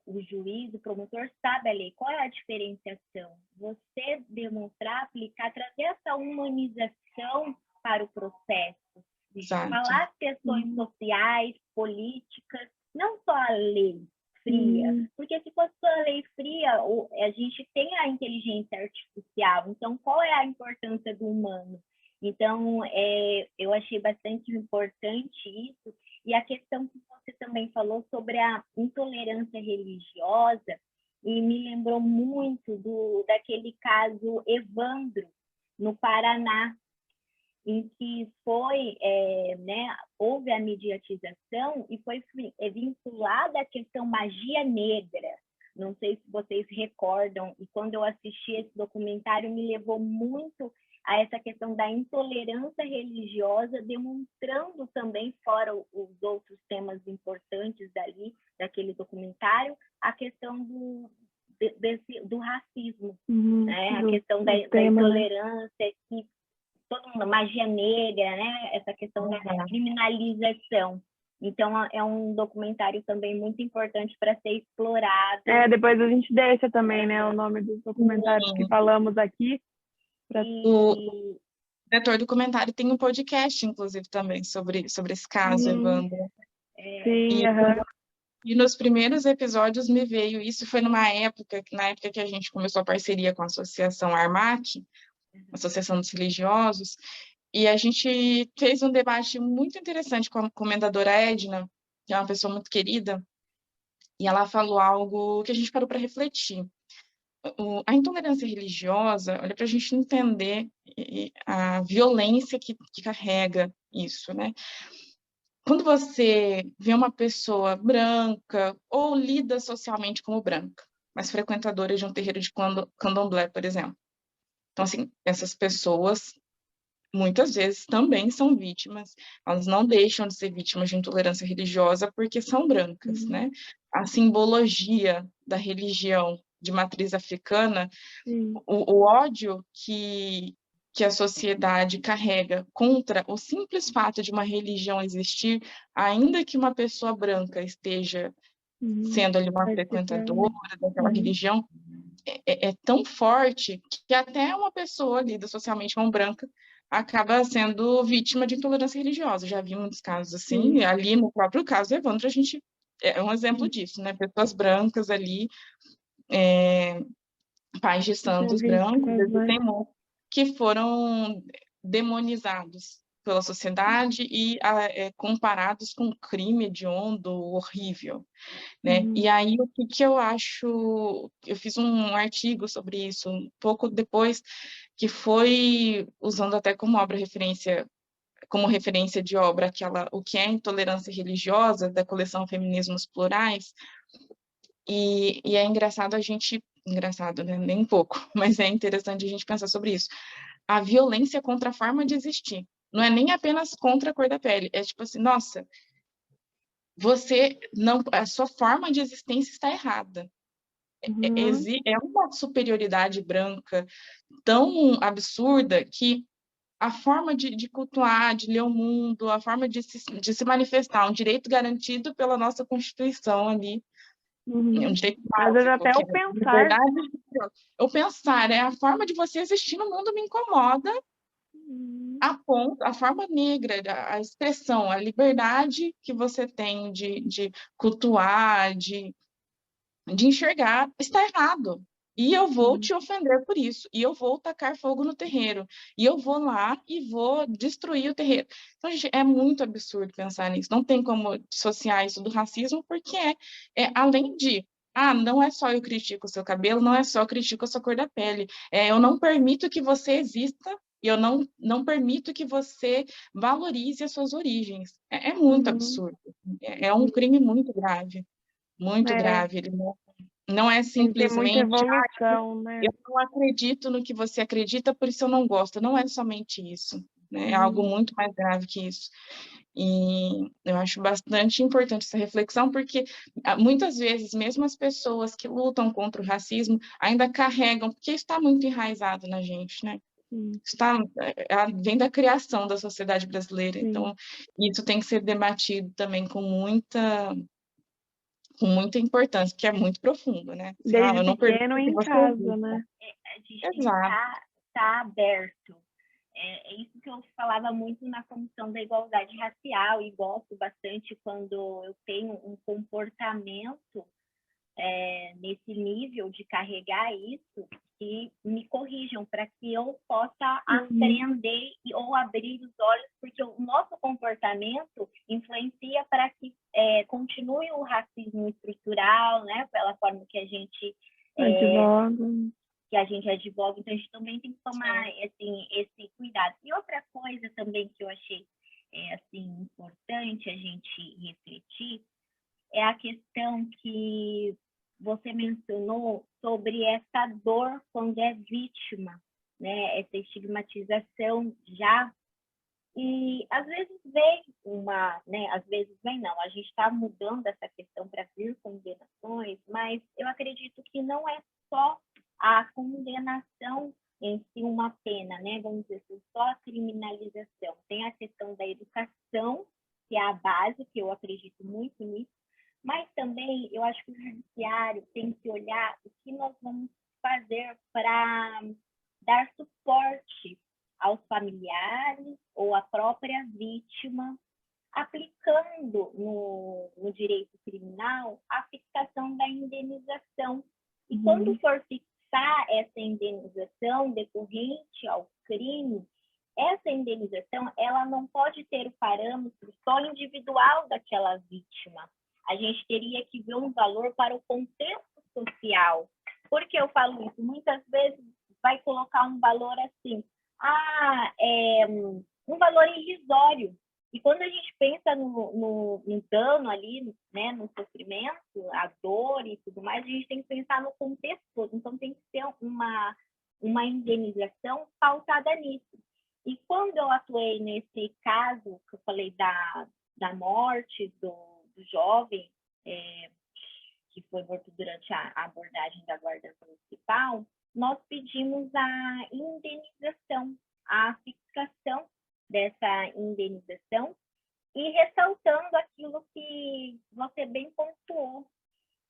o juiz, o promotor sabe a lei. Qual é a diferenciação? Você demonstrar, aplicar, trazer essa humanização para o processo. Exato. Falar as questões sociais, políticas, não só a lei fria. Porque se fosse só a lei fria, a gente tem a inteligência artificial. Então, qual é a importância do humano? Então, eu achei bastante importante isso. E a questão que você também falou sobre a intolerância religiosa, e me lembrou muito daquele caso Evandro, no Paraná, em que houve a mediatização e foi vinculada à questão magia negra. Não sei se vocês recordam, e quando eu assisti esse documentário, me levou muito a essa questão da intolerância religiosa, demonstrando também, fora os outros temas importantes daquele documentário, a questão do racismo, né? A questão da intolerância, que todo mundo, magia negra, né? Essa questão da criminalização. Então, é um documentário também muito importante para ser explorado. Depois a gente deixa também, né, o nome dos documentários que falamos aqui. O diretor do documentário tem um podcast, inclusive, também sobre esse caso, Evandro. Sim, E nos primeiros episódios me veio, isso foi na época que a gente começou a parceria com a Associação ARMAC, Associação dos Religiosos, e a gente fez um debate muito interessante com a comendadora Edna, que é uma pessoa muito querida, e ela falou algo que a gente parou para refletir. A intolerância religiosa, olha, para a gente entender a violência que carrega isso, né? Quando você vê uma pessoa branca ou lida socialmente como branca, mas frequentadora de um terreiro de candomblé, por exemplo. Então, assim, essas pessoas muitas vezes também são vítimas, elas não deixam de ser vítimas de intolerância religiosa porque são brancas, né? A simbologia da religião de matriz africana, o ódio que a sociedade carrega contra o simples fato de uma religião existir, ainda que uma pessoa branca esteja sendo ali uma frequentadora daquela religião, é tão forte que até uma pessoa lida socialmente como branca acaba sendo vítima de intolerância religiosa. Já vi muitos casos assim, ali no próprio caso do Evandro, a gente é um exemplo disso, né? Pessoas brancas ali, pais de santos brancos, que foram demonizados pela sociedade e comparados com um crime hediondo, horrível, né? E aí, o que eu acho... Eu fiz um artigo sobre isso um pouco depois, que foi, usando até como referência de obra, O que é Intolerância Religiosa, da coleção Feminismos Plurais, e é engraçado engraçado, né? Nem um pouco, mas é interessante a gente pensar sobre isso. A violência contra a forma de existir. Não é nem apenas contra a cor da pele, é tipo assim, nossa, a sua forma de existência está errada. É uma superioridade branca tão absurda que a forma de cultuar, de ler o mundo, a forma de se manifestar, um direito garantido pela nossa Constituição ali, um direito Às vezes básico, até que o é pensar. liberdade. O pensar, a forma de você existir no mundo me incomoda, a forma negra, a expressão, a liberdade que você tem de cultuar, de enxergar, está errado. E eu vou te ofender por isso. E eu vou tacar fogo no terreiro. E eu vou lá e vou destruir o terreiro. Então, gente, é muito absurdo pensar nisso. Não tem como dissociar isso do racismo, porque além de... não é só eu critico o seu cabelo, não é só eu critico a sua cor da pele. Eu não permito que você exista e eu não permito que você valorize as suas origens. É muito absurdo. É um crime muito grave. Muito grave. Ele não é Tem que ter muita simplesmente, evolução, né? eu não acredito no que você acredita, por isso eu não gosto. Não é somente isso, né? É algo muito mais grave que isso. E eu acho bastante importante essa reflexão, porque muitas vezes, mesmo as pessoas que lutam contra o racismo ainda carregam, porque isso está muito enraizado na gente, né? Vem da criação da sociedade brasileira. Então, isso tem que ser debatido também com muita importância, que é muito profundo, né? Assim, Desde eu não permito pequeno que em você casa, exista. né? A gente tem que Exato. estar aberto. É isso que eu falava muito na Comissão da Igualdade Racial, e gosto bastante quando eu tenho um comportamento nesse nível de carregar isso, que me corrijam para que eu possa aprender ou abrir os olhos, porque o nosso comportamento influencia para que continue o racismo estrutural, né? Pela forma que a gente advoga. Então, a gente também tem que tomar assim, esse cuidado. E outra coisa também que eu achei assim, importante a gente refletir é a questão que você mencionou sobre essa dor quando é vítima, né? Essa estigmatização já. E às vezes vem às vezes vem não, a gente está mudando essa questão para vir condenações, mas eu acredito que não é só a condenação em si uma pena, né? Vamos dizer assim, só a criminalização. Tem a questão da educação, que é a base, que eu acredito muito nisso, mas também eu acho que o judiciário tem que olhar o que nós vamos fazer para dar suporte aos familiares ou à própria vítima, aplicando no direito criminal a fixação da indenização. E quando for fixar essa indenização decorrente ao crime, essa indenização ela não pode ter o parâmetro só individual daquela vítima. A gente teria que ver um valor para o contexto social. Por que eu falo isso? Muitas vezes vai colocar um valor assim, um valor irrisório. E quando a gente pensa no dano ali, né, no sofrimento, a dor e tudo mais, a gente tem que pensar no contexto todo. Então, tem que ser uma indenização pautada nisso. E quando eu atuei nesse caso, que eu falei da morte do jovem, que foi morto durante a abordagem da Guarda Municipal, nós pedimos a indenização, a fixação dessa indenização, e ressaltando aquilo que você bem pontuou,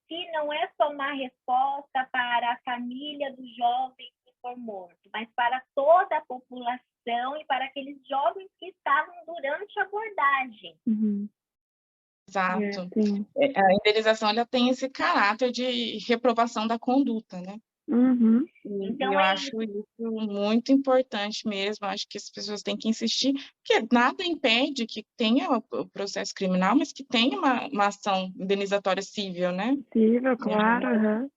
que não é só uma resposta para a família do jovem que foi morto, mas para toda a população e para aqueles jovens que estavam durante a abordagem. Exato. A indenização ela tem esse caráter de reprovação da conduta, né? Uhum. Então, Eu acho isso muito importante mesmo, acho que as pessoas têm que insistir, porque nada impede que tenha o processo criminal, mas que tenha uma ação indenizatória civil, né? Possível, claro. Uhum.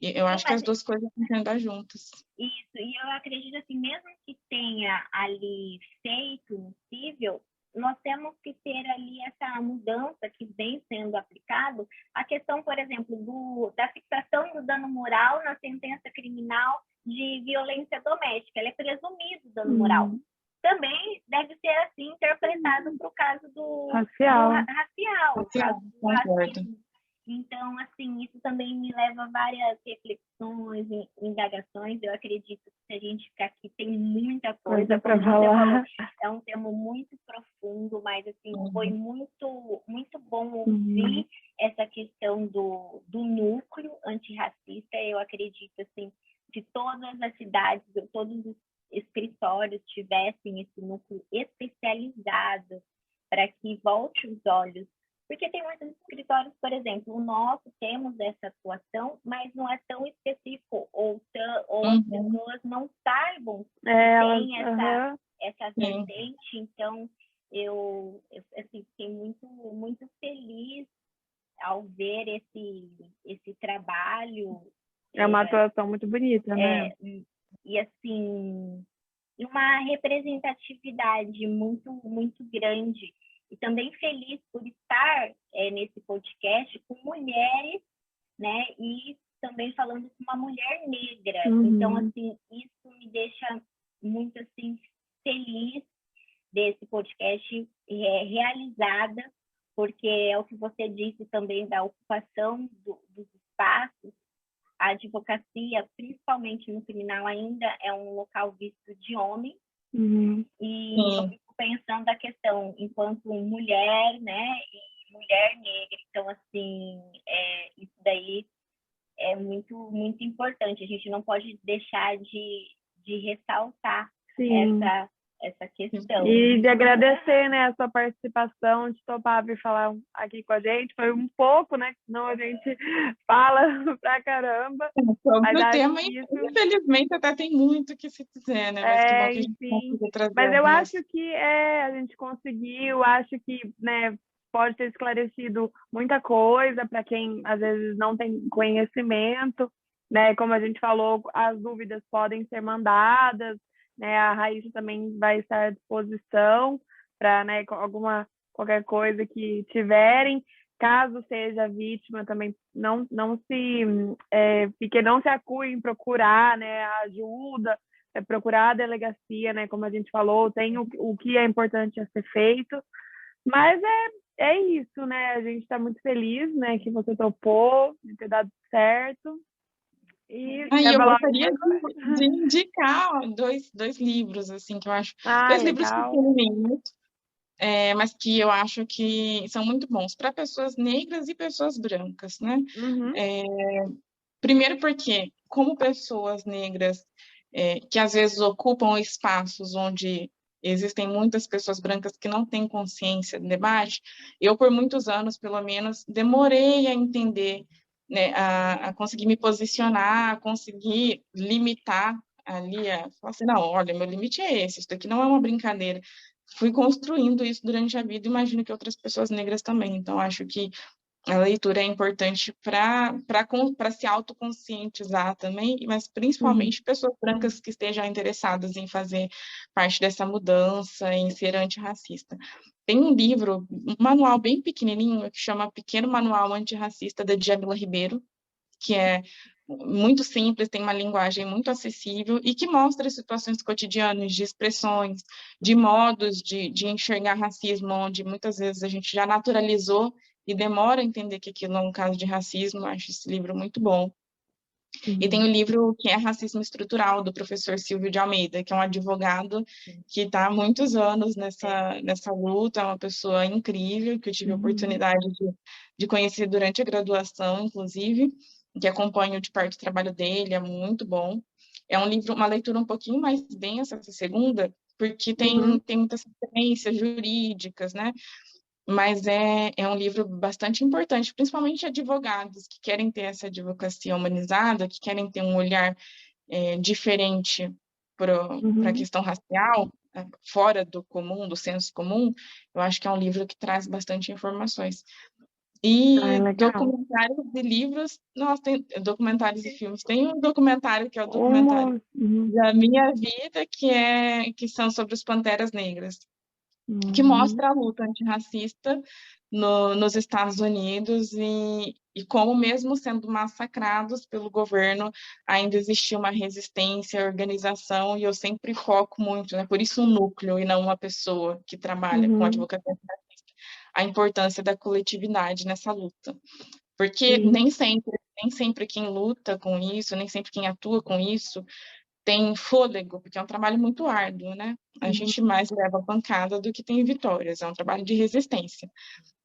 E eu sim, acho que as duas coisas têm que andar juntas. isso, e eu acredito assim, mesmo que tenha ali feito no cível, nós temos que ter ali essa mudança que vem sendo aplicado, a questão, por exemplo, da fixação do dano moral na sentença criminal de violência doméstica, ela é presumido dano moral. Também deve ser assim interpretado para o caso do racial, o caso do racismo. Então, assim, isso também me leva a várias reflexões, indagações. Eu acredito que se a gente ficar aqui, tem muita coisa para falar. É um tema muito profundo, mas, assim, foi muito, muito bom ouvir essa questão do núcleo antirracista. Eu acredito, assim, que todas as cidades, todos os escritórios tivessem esse núcleo especializado para que volte os olhos. Porque tem muitos escritórios, por exemplo, o nosso, temos essa atuação, mas não é tão específico, ou as pessoas não saibam que tem essa vertente. Então, eu assim, fiquei muito, muito feliz ao ver esse trabalho. É uma atuação muito bonita, né? E, assim, uma representatividade muito, muito grande. E também feliz por estar nesse podcast com mulheres, né? E também falando com uma mulher negra. Então, assim, isso me deixa muito, assim, feliz desse podcast realizada, porque é o que você disse também da ocupação dos espaços. A advocacia, principalmente no criminal, ainda é um local visto de homem. E eu fico pensando a questão enquanto mulher, né, e mulher negra. Então, assim, isso daí é muito, muito importante. A gente não pode deixar de ressaltar essa questão. E de agradecer, né, a sua participação, de topar vir falar aqui com a gente. Foi um pouco, né, senão a gente fala pra caramba. Mas o tema, infelizmente, até tem muito que se dizer, né? Mas que bom que a gente conseguiu trazer. Mas eu acho que a gente conseguiu, acho que, né, pode ter esclarecido muita coisa para quem, às vezes, não tem conhecimento, né? Como a gente falou, as dúvidas podem ser mandadas, né? A Raíssa também vai estar à disposição para, né, qualquer coisa que tiverem. Caso seja vítima, também não se acue em procurar, né, ajuda, procurar a delegacia, né, como a gente falou, tem o que é importante a ser feito. Mas é isso, né? A gente está muito feliz, né, que você topou, de ter dado certo. E eu gostaria de indicar dois livros, assim, que eu acho. Dois livros pequenininhos, mas que eu acho que são muito bons para pessoas negras e pessoas brancas, né? Primeiro porque, como pessoas negras que às vezes ocupam espaços onde existem muitas pessoas brancas que não têm consciência do debate, eu, por muitos anos, pelo menos, demorei a entender, né, a conseguir me posicionar, a conseguir limitar ali, falar assim, não, olha, meu limite é esse, isso daqui não é uma brincadeira. Fui construindo isso durante a vida, imagino que outras pessoas negras também, então acho que a leitura é importante para se autoconscientizar também, mas principalmente pessoas brancas que estejam interessadas em fazer parte dessa mudança, em ser antirracista. Tem um livro, um manual bem pequenininho, que chama Pequeno Manual Antirracista, da Djamila Ribeiro, que é muito simples, tem uma linguagem muito acessível e que mostra situações cotidianas de expressões, de modos de enxergar racismo, onde muitas vezes a gente já naturalizou e demora a entender que aquilo é um caso de racismo. Eu acho esse livro muito bom. E tem o livro que é Racismo Estrutural, do professor Silvio de Almeida, que é um advogado que está há muitos anos nessa luta, é uma pessoa incrível, que eu tive a oportunidade de conhecer durante a graduação, inclusive, que acompanho de perto o trabalho dele, é muito bom. É um livro, uma leitura um pouquinho mais densa, essa segunda, porque tem muitas referências jurídicas, né? mas é um livro bastante importante, principalmente advogados que querem ter essa advocacia humanizada, que querem ter um olhar diferente para a questão racial, fora do comum, do senso comum. Eu acho que é um livro que traz bastante informações. E documentários e livros, nossa, tem documentários e filmes. Tem um documentário que é o documentário da minha vida, que são sobre os Panteras Negras, que mostra a luta antirracista nos Estados Unidos e como, mesmo sendo massacrados pelo governo, ainda existia uma resistência, organização, e eu sempre foco muito, né? Por isso um núcleo e não uma pessoa que trabalha com advocacia antirracista, a importância da coletividade nessa luta. Porque nem sempre quem luta com isso, nem sempre quem atua com isso, tem fôlego, porque é um trabalho muito árduo, né? A gente mais leva pancada do que tem vitórias, é um trabalho de resistência.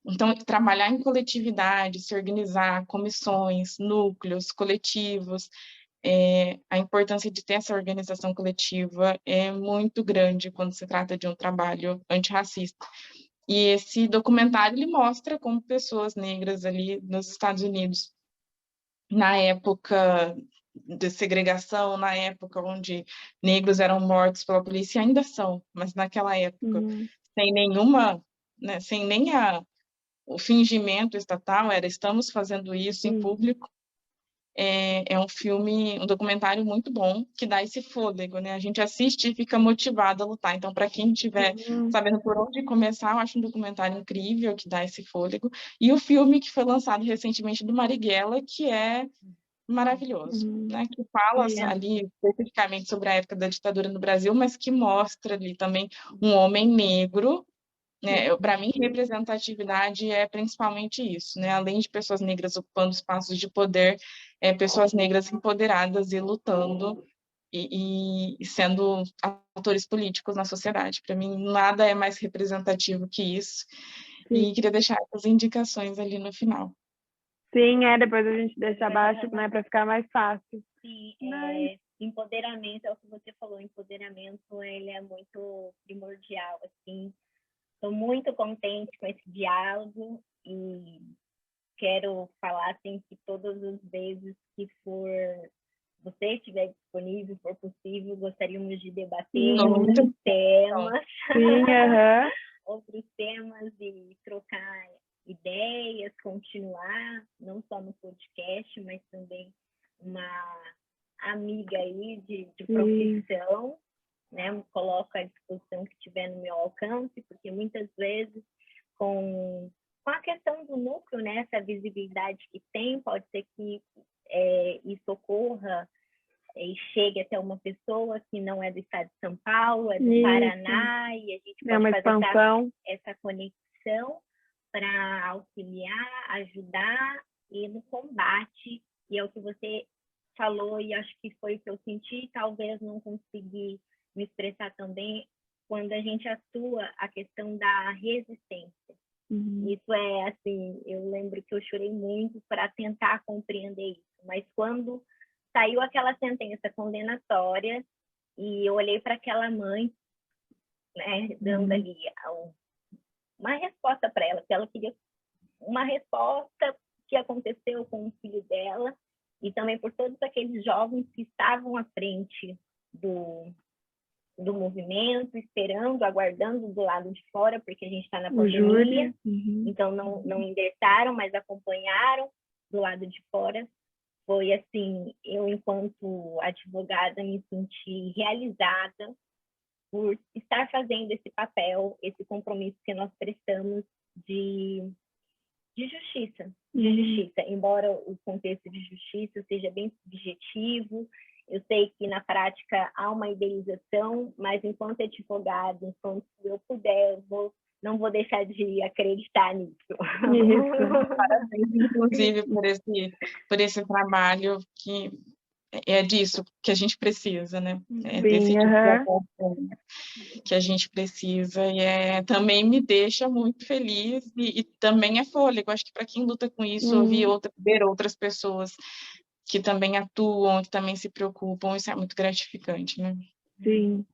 Então, trabalhar em coletividade, se organizar, comissões, núcleos, coletivos, a importância de ter essa organização coletiva é muito grande quando se trata de um trabalho antirracista. E esse documentário, ele mostra como pessoas negras ali nos Estados Unidos, na época de segregação, na época onde negros eram mortos pela polícia, ainda são, mas naquela época, sem nenhuma, né, sem nem o fingimento estatal, estamos fazendo isso em público. É um documentário muito bom, que dá esse fôlego, né? A gente assiste e fica motivado a lutar. Então, para quem estiver sabendo por onde começar, eu acho um documentário incrível, que dá esse fôlego. E o filme que foi lançado recentemente do Marighella, que é maravilhoso, né? Que fala ali especificamente sobre a época da ditadura no Brasil, mas que mostra ali também um homem negro, né? Para mim, representatividade é principalmente isso, né? Além de pessoas negras ocupando espaços de poder, pessoas negras empoderadas e lutando e sendo atores políticos na sociedade. Para mim, nada é mais representativo que isso. E queria deixar essas indicações ali no final. Sim, depois a gente deixa abaixo, né, para ficar mais fácil. Sim, empoderamento, é o que você falou, empoderamento, ele é muito primordial, assim. Estou muito contente com esse diálogo e quero falar, assim, que todas as vezes que você estiver disponível, for possível, gostaríamos de debater outros temas. Sim, outros temas e trocar ideias, continuar, não só no podcast, mas também uma amiga aí de profissão, né? Coloco à disposição que tiver no meu alcance, porque muitas vezes com a questão do núcleo, né? Essa visibilidade que tem, pode ser que isso ocorra e chegue até uma pessoa que não é do estado de São Paulo, é do Paraná, e a gente pode fazer essa conexão para auxiliar, ajudar e no combate. E é o que você falou, e acho que foi o que eu senti, talvez não consegui me expressar também, quando a gente atua a questão da resistência. Isso é assim, eu lembro que eu chorei muito para tentar compreender isso, mas quando saiu aquela sentença condenatória e eu olhei para aquela mãe, né, dando ali uma resposta para ela, que ela queria uma resposta que aconteceu com o filho dela e também por todos aqueles jovens que estavam à frente do movimento, esperando, aguardando do lado de fora, porque a gente está na pandemia, então não ingressaram, mas acompanharam do lado de fora. Foi assim, eu enquanto advogada me senti realizada por estar fazendo esse papel, esse compromisso que nós prestamos de justiça, embora o contexto de justiça seja bem subjetivo, eu sei que na prática há uma idealização, mas enquanto advogada, enquanto eu puder, não vou deixar de acreditar nisso. Parabéns, inclusive, por esse trabalho que é disso que a gente precisa, né? Desse tipo de apoio que a gente precisa. E também me deixa muito feliz e também é fôlego. Acho que para quem luta com isso, ver outras pessoas que também atuam, que também se preocupam, isso é muito gratificante, né? Sim,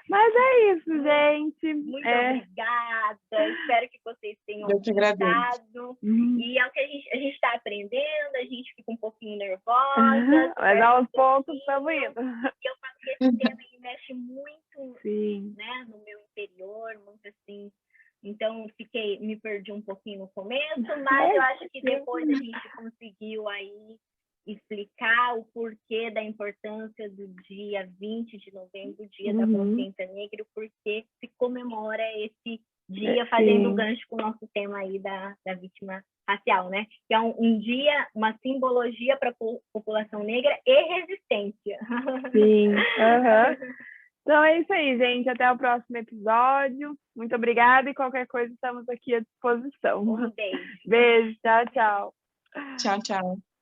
Mas é isso, gente. Muito obrigada. Espero vocês tenham Eu que agradeço. gostado. E é o que a gente está aprendendo, a gente fica um pouquinho nervosa. Mas aos poucos estamos indo. E eu falo que esse tema mexe muito, Sim. né, no meu interior, muito assim. Então, me perdi um pouquinho no começo, mas eu acho que depois a gente conseguiu aí explicar o porquê da importância do dia 20 de novembro, Dia da Consciência Negra, o porquê se comemora esse dia, fazendo gancho com o nosso tema aí da vítima racial, né? Que é um dia, uma simbologia para a população negra e resistência. Sim. Então é isso aí, gente. Até o próximo episódio. Muito obrigada e qualquer coisa estamos aqui à disposição. Um beijo. Beijo. Tchau, tchau. Tchau, tchau.